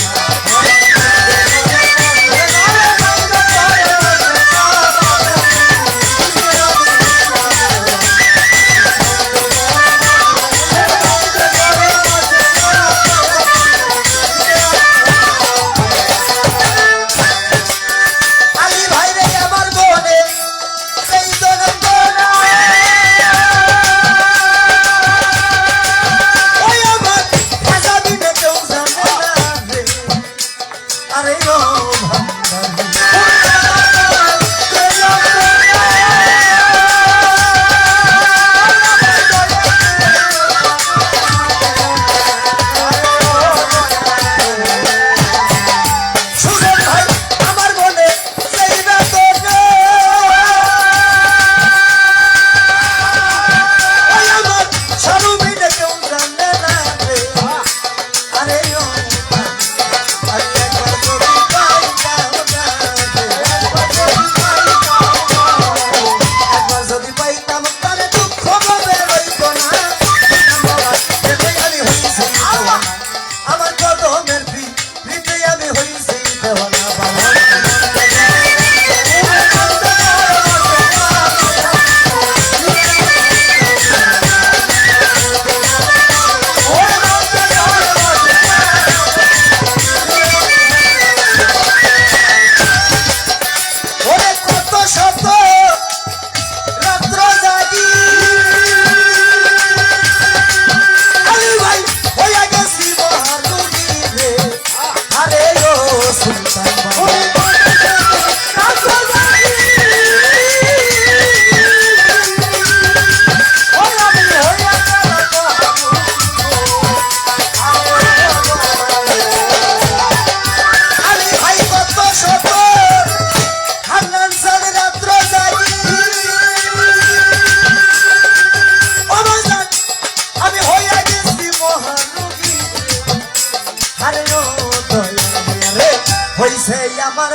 Speaker 3: হইছে আমার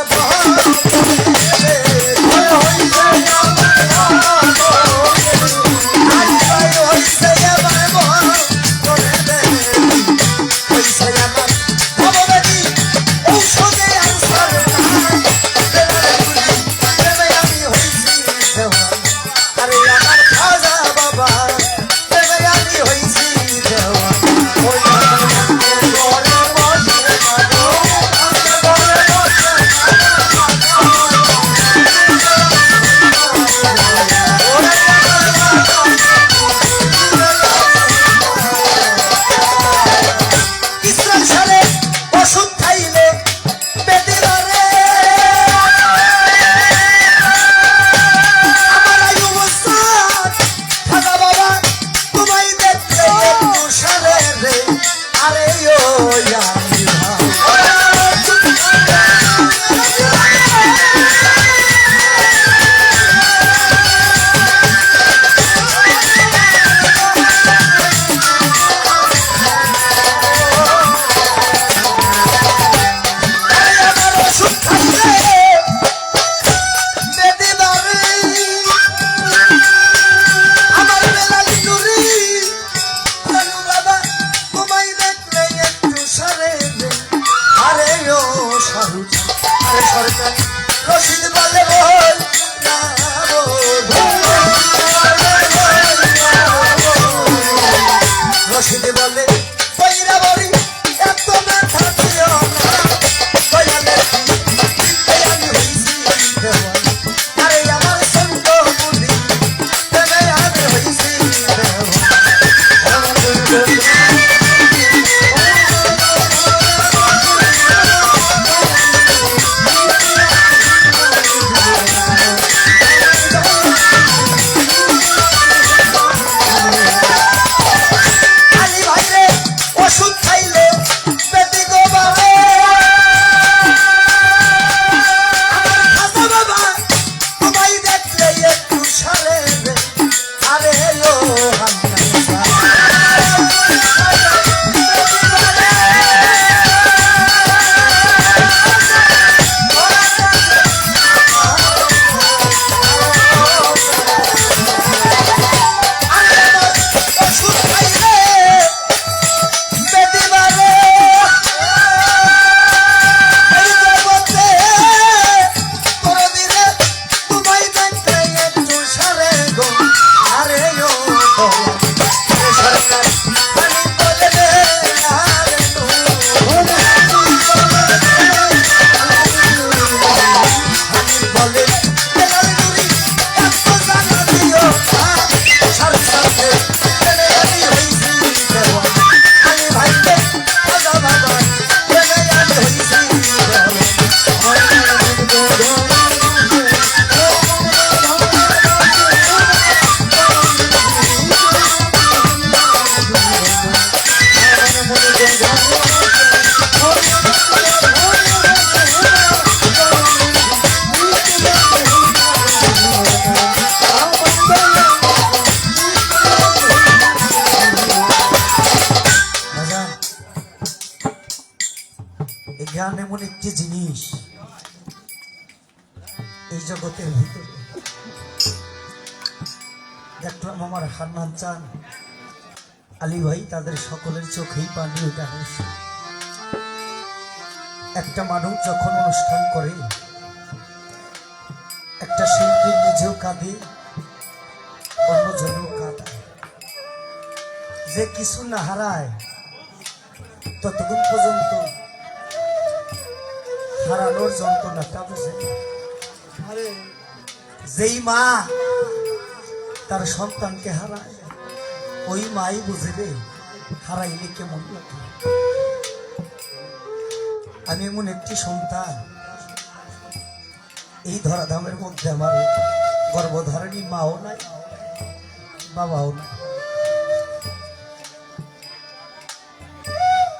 Speaker 3: সরকার রশিদ বলে বল না রশিদ বলে পয়রা বলি এত ব্যথা দিও না দয়ালে আমি হইছি দেওয়ান আরে আমার সন্ত বুদ্ধি তবে আমি হইছি দেওয়ান আলী ভাইরে ওষুধ খাইলে পেটি গোবারে আমার খাজা বাবা তোমায় দেখলে একটু সারে রে আরে ও হান্নান ওষুধ খাইলে পেটি বারে এই জগতে কোনদিনে তোমায় দেখলে একটু সারে গো আরে ও সরকার আমি বলে রে আরে আমি বলে বেলাল নুরি এত জানা দিও সার সাথে বেলে আমি হইছি দেওয়ান আমি ভাইকে খাজা বাবা বেলে আমি হইছি বাজান এই জ্ঞান এমন একটি জিনিস এই জগতের ভিতরে দেখলাম আমার হান্নান চান আলী ভাই তাদের সকলের চোখেই পানি ওঠা হয়েছে একটা মানুষ যখন অনুষ্ঠান করে একটা শিল্পী নিজেও কাঁদে অন্যজনেও কাঁদায় যে কিছু না হারায় ততক্ষণ পর্যন্ত হারানোর যন্ত্রণাটা বুঝে না। যেই মা তার সন্তানকে হারায় ওই মাই বুঝবে হারাইলে কেমন লাগে। আমি এমন একটি সন্তান এই ধরাধামের মধ্যে আমার গর্ভধারণী মাও নাই বাবাও নাই।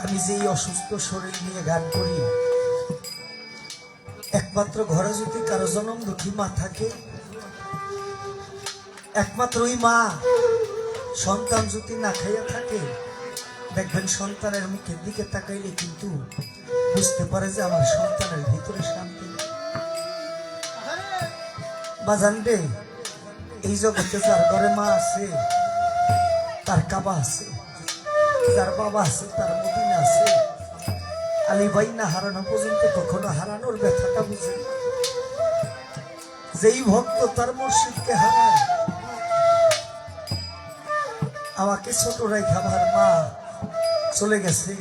Speaker 3: আমি যেই অসুস্থ শরীর নিয়ে গান করি একমাত্র ঘরে যদি কারো জনম দুঃখী মা থাকে একমাত্র ওই মা সন্তান যদি না খাইয়া থাকে দেখবেন সন্তানের মুখের দিকে তাকাইলে কিন্তু বুঝতে পারে যে আমার সন্তানের ভিতরে শান্তি নেই। বাজান রে এই জগতে যার ঘরে মা আছে তার কাবা আছে, যার বাবা আছে তার মদিনা আছে। আলী ভাই না হারানো পর্যন্ত কখনো হারানোর ব্যথাটা বুঝে। যেই ভক্ত তার মুর্শিদকে হারায়, আমাকে ছোট রেখা আমার মা চলে গেছে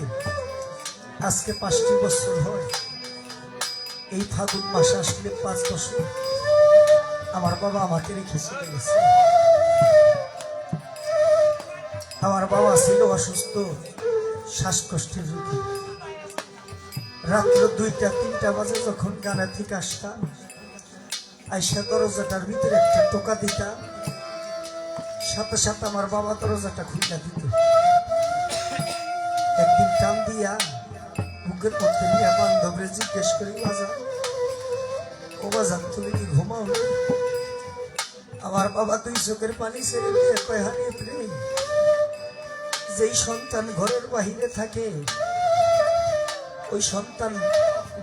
Speaker 3: আজকে 5টি বছর হয়। এই ফাগুন মাসে আসলে 5 বছর আমার বাবা আমাকে রেখে চলে গেছে। আমার বাবা ছিল অসুস্থ, শ্বাসকষ্টের রোগী। রাত্র 2টা-3টা বাজে যখন গানা থেকে আসতাম, আইসা দরজাটার ভিতরে একটা টোকা দিতাম, সাথে সাথে আমার বাবা দরজাটা খুলে দিত। একদিন টান দিয়া বুকের মধ্যে নিয়ে বান্ধবরে জিজ্ঞেস করি, বাজান ও বাজান তুমি কি ঘুমাও? আমার বাবা 2 চোখের পানি ছেড়ে দিয়ে কয়, হারিয়ে প্রেম, যেই সন্তান ঘরের বাহিরে থাকে ওই সন্তান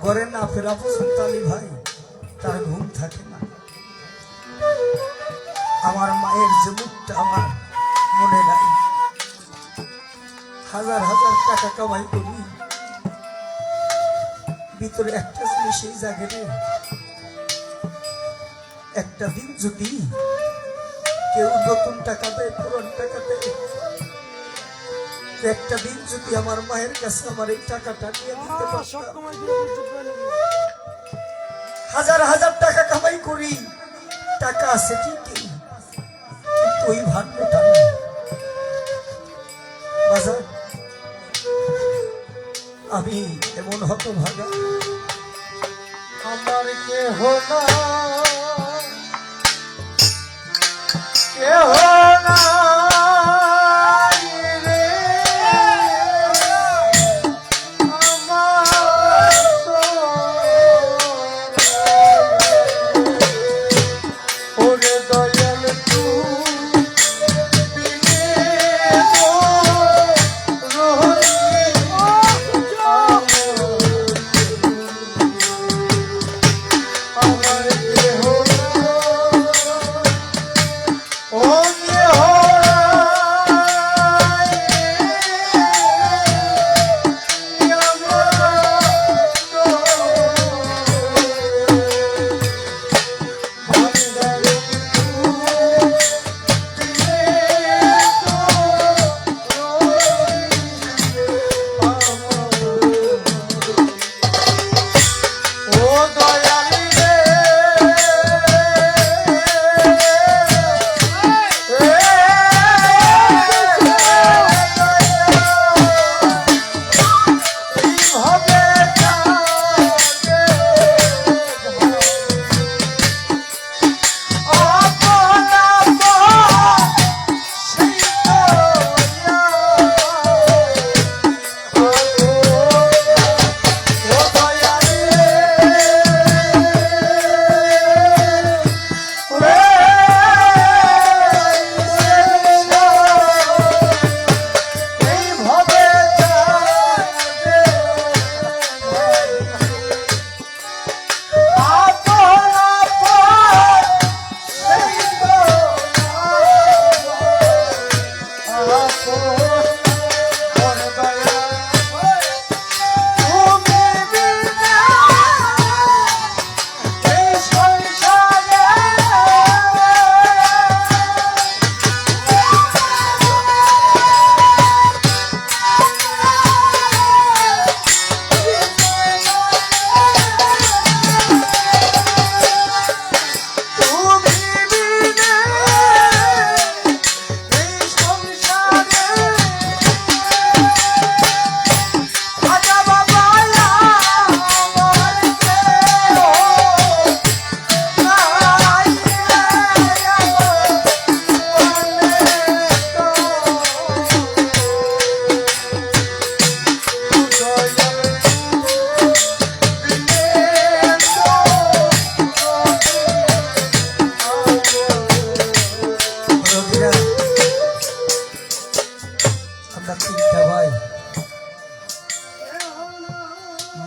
Speaker 3: ঘরে না ফেরা পর্যন্ত আলী ভাই তার ঘুম থাকে না। আমার মায়ের যে মুখটা আমার মনে নাই। হাজার হাজার টাকা কামাই করি, ভিতরে একটা জিনিস এই জায়গায় একটা দিন যদি কেউ নতুন টাকা দেয় পুরান টাকা দেয়, একটা দিন যদি আমার মায়ের কাছে আমার এই টাকাটা নিয়ে দিতে পারতাম, হাজার হাজার টাকা কামাই করি, টাকা আছে ঠিকই কিন্তু ওই ভাগ্যটা নেই। বাজার আমি এমন হতভাগা,
Speaker 5: আমার কেহ না, কেহ নাই রে, আমার ওরে দয়াল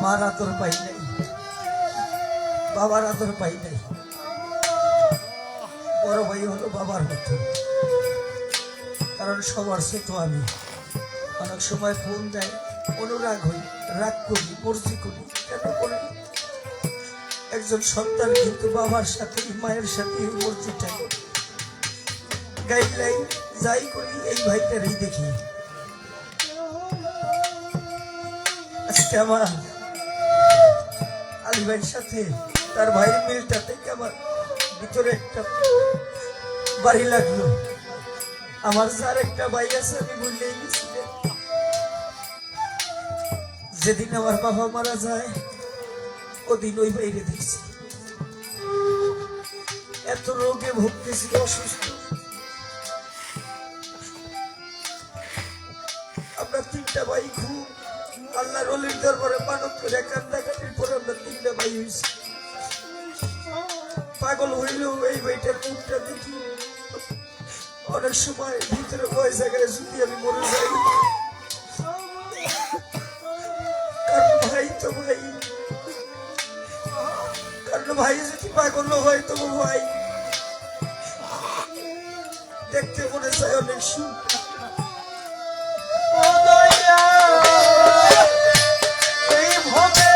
Speaker 3: মার আদর পাই নাই, বাবার আদর পাই নাই। বড় ভাই হলো বাবার মতো, কারণ সবার ছোট আমি। অনেক সময় ফোন দেয়, অনুরাগ হই, রাগ করি, মর্জি করি, কেন করি? একজন সন্তান কিন্তু বাবার সাথে মায়ের সাথে মর্জিটা করি, গাইডলাইন যাই করি এই ভাইটারই দেখি। আজকে আমার আলী ভাইয়ের সাথে তার ভাইয়ের মিলটা থেকে আমার ভিতরে একটা বাড়ি লাগলো। আমার যার একটা ভাই আছে আমি বললেই গেছি, যেদিন আমার বাবা মারা যায় ওদিন ওই বাইরে দেখছি, এত রোগে ভুগতেছি, অসুস্থ। আমরা তিনটা ভাই খুব আল্লাহর ওলির দরবারে মানত করে কান্দাকাটির পর আমরা তিনটা ভাই হয়েছি। পাগল হইলেও এই ভাইটার মুখটা দেখি অনেক সময় ভিতরে বয় জায়গায় যদি আমি মরে যাই, কারণ ভাই তো ভাই, কারণ ভাই যদি পাগল হয় তবু ভাই দেখতে মনে চায় অনেক সুন্দর।
Speaker 5: এই ভবে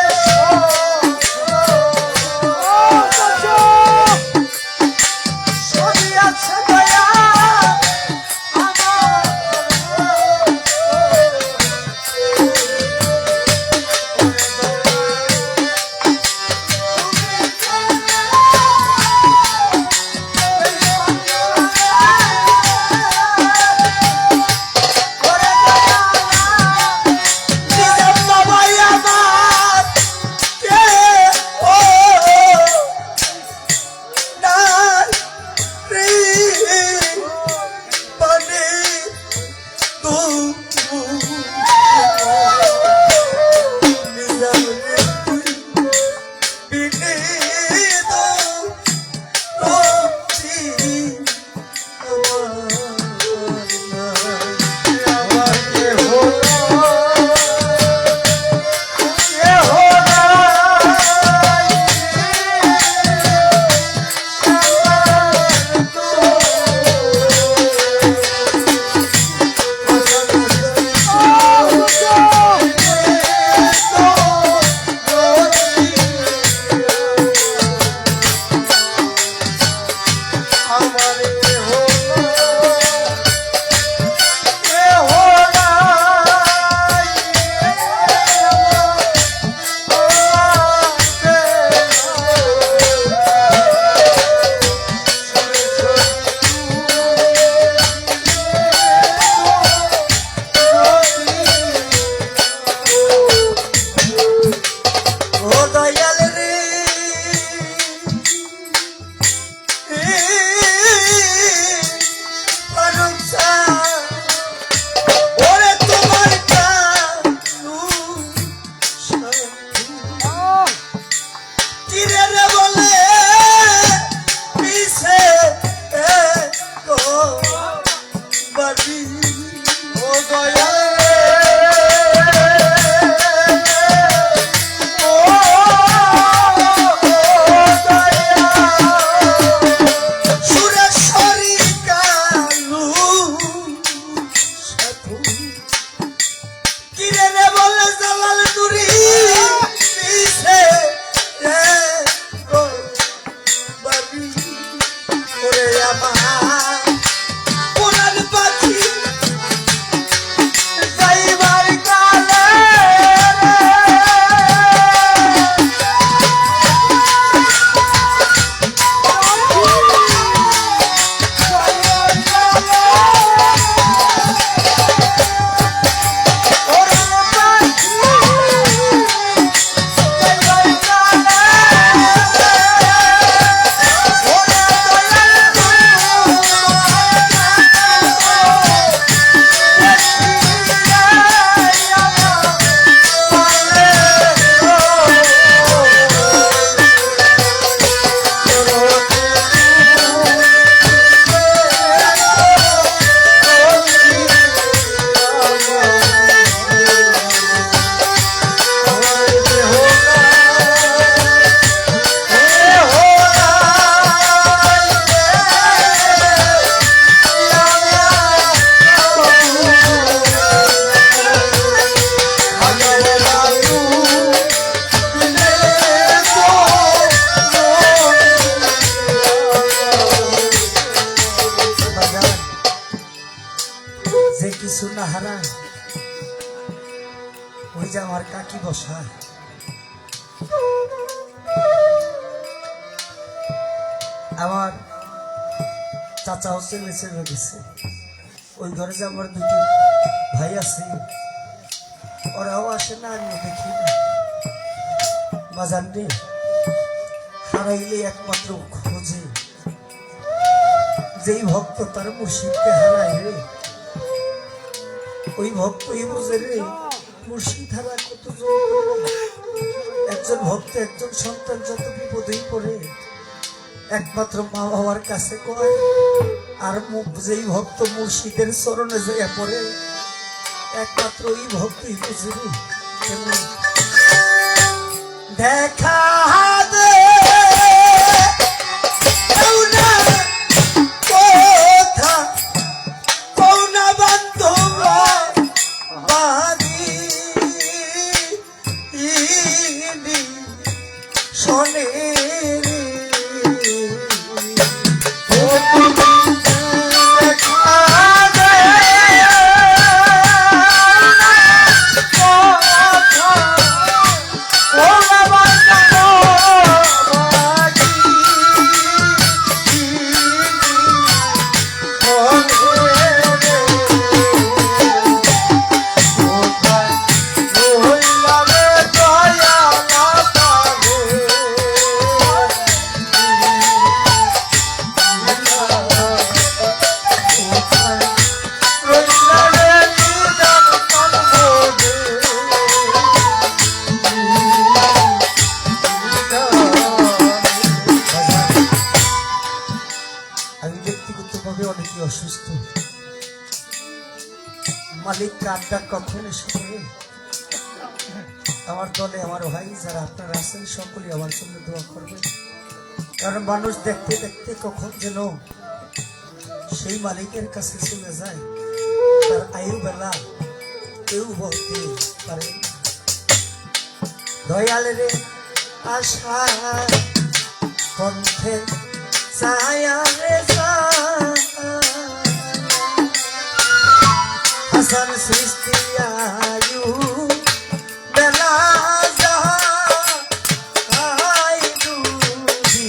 Speaker 3: ওই যে আমার কাকি বসা, আমার চাচা হচ্ছে বেঁচে গেছে। ওই ঘরে যে আমার দুটি ভাই আছে, ওরাও আসে না, আমিও দেখি না। বাজান রে, হারাইলে একমাত্র খোঁজে, যেই ভক্ত তার মুর্শিদকে হারায় রে, ওই ভক্তই বুঝে রে মুর্শিদ হারা কত যন্ত্রণা। একজন ভক্ত, একজন সন্তান যত বিপদেই পড়ে একমাত্র মা বাবার কাছে কয়, আর মুখ যেই ভক্ত মুর্শিদের চরণে যাইয়া পড়ে একমাত্র ওই ভক্তই বুঝে রে। কেমন দেখা দে কৌনা কথা, কৌনা বান্ধব বাদি শোনে রে। ও তুমি দেখা দে কথা, কৌনা বান্ধব বাদি আমি ব্যক্তিগতভাবে অনেকই অসুস্থ। মালিক কার্ডটা কখন এসে পড়ে, আমার দলে আমার ভাই যারা আপনারা আছেন সকলেই আমার জন্য দোয়া করবেন। কারণ মানুষ দেখতে দেখতে কখন যেন সেই মালিকের কাছে চলে যায়, তার আয়ু বেলা কেউ বলতে পারে। দয়ালের আশা কণ্ঠে ছায়া রে হাসান সৃষ্টি আয়ু বেলা যায় দুধি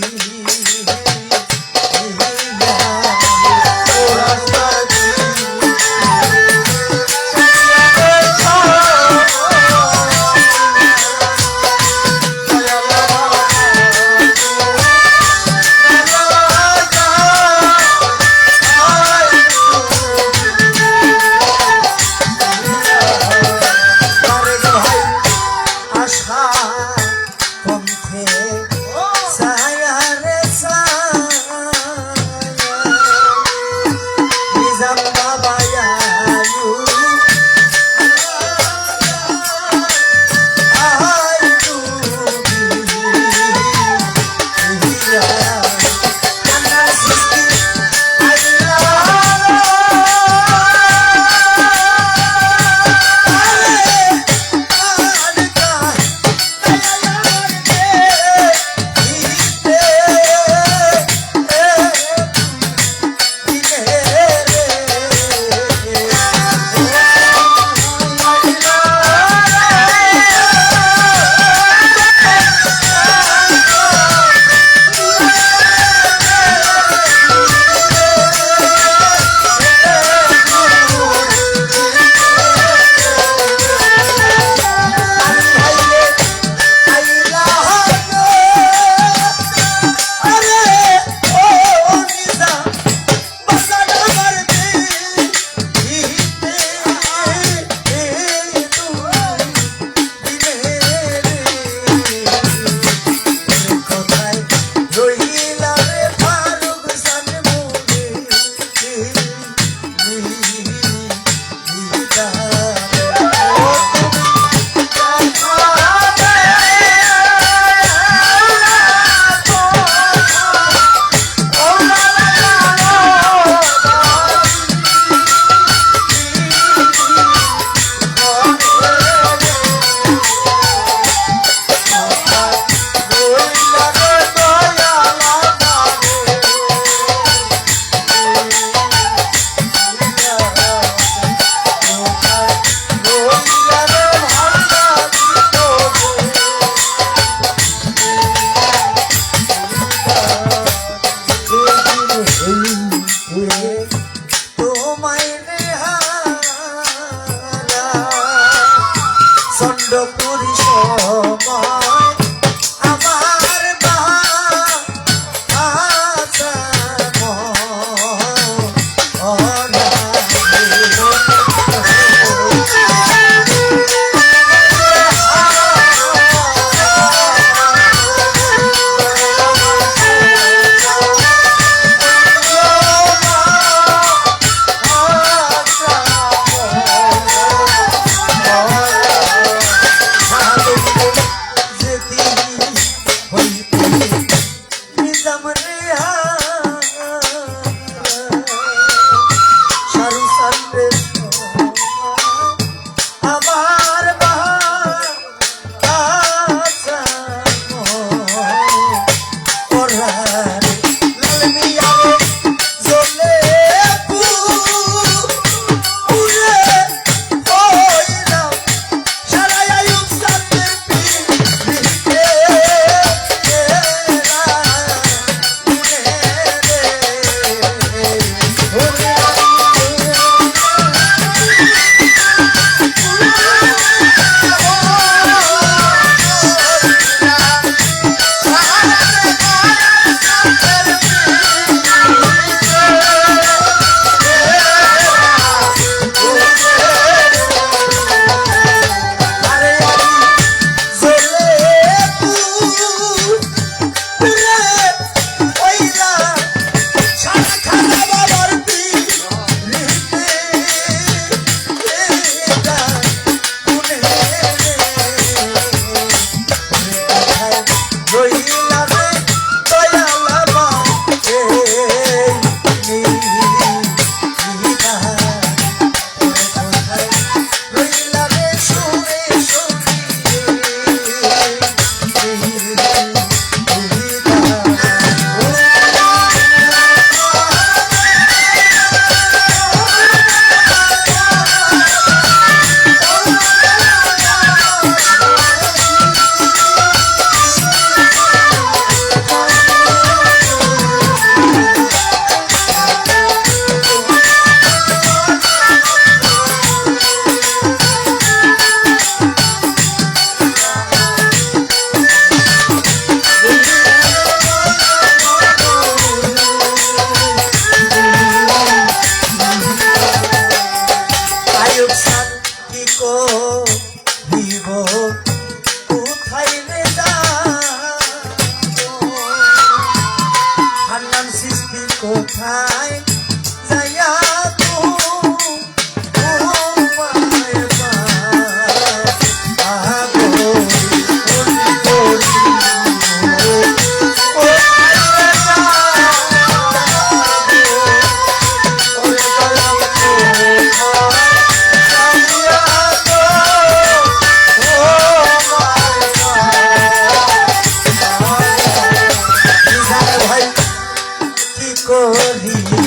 Speaker 3: পোড়ার লাল মিয়া রে জ্বলে পুরে হইলাম সারা আয়ুব সাথের পিড়িতে কোথায় যাইয়া ভাই কি করি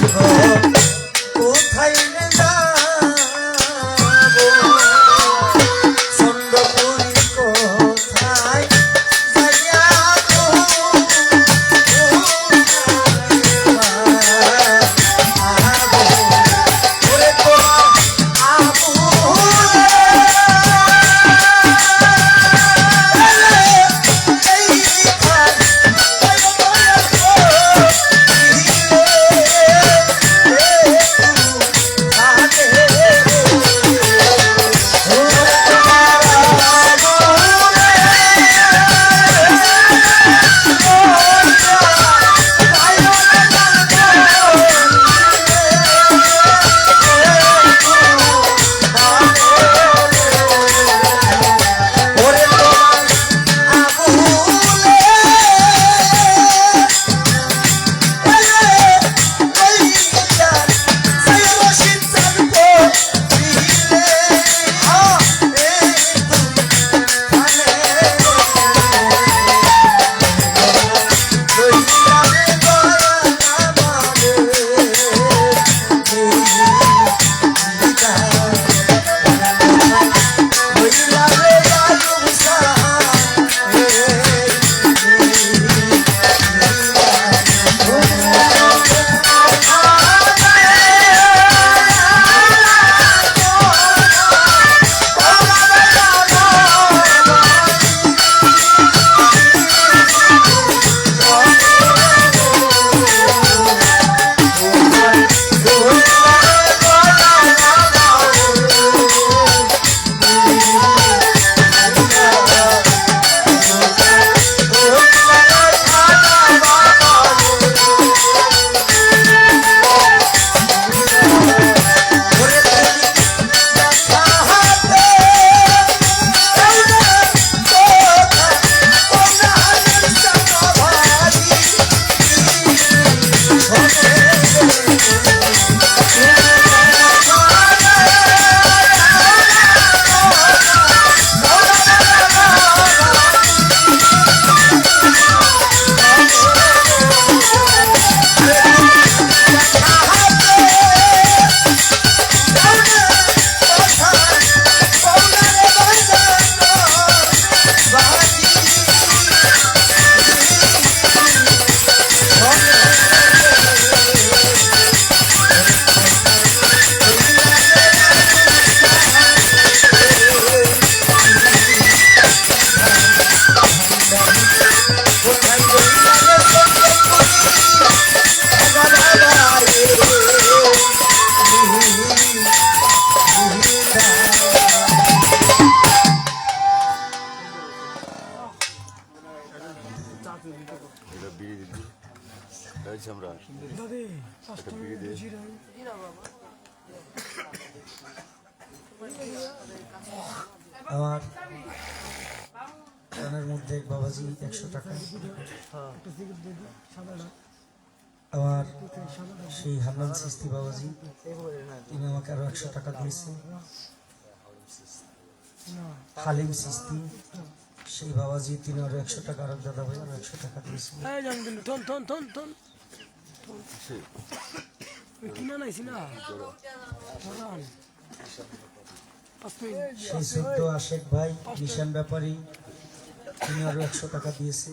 Speaker 3: আমার কানের মধ্যে বাবাজি 100 টাকা, আমার সেই হান্নান সিস্তি বাবাজি তিনি আমাকে আরো 100 টাকা দিয়েছে। হালিম সিস্তি সেই বাবাজি তিনি আরো 100 টাকা, আর দাদা ভাই আরো 100 টাকা দিয়েছে। সেই সদ্য আশেক ভাই নিশান ব্যাপারী তিনি আরো 100 টাকা দিয়েছে।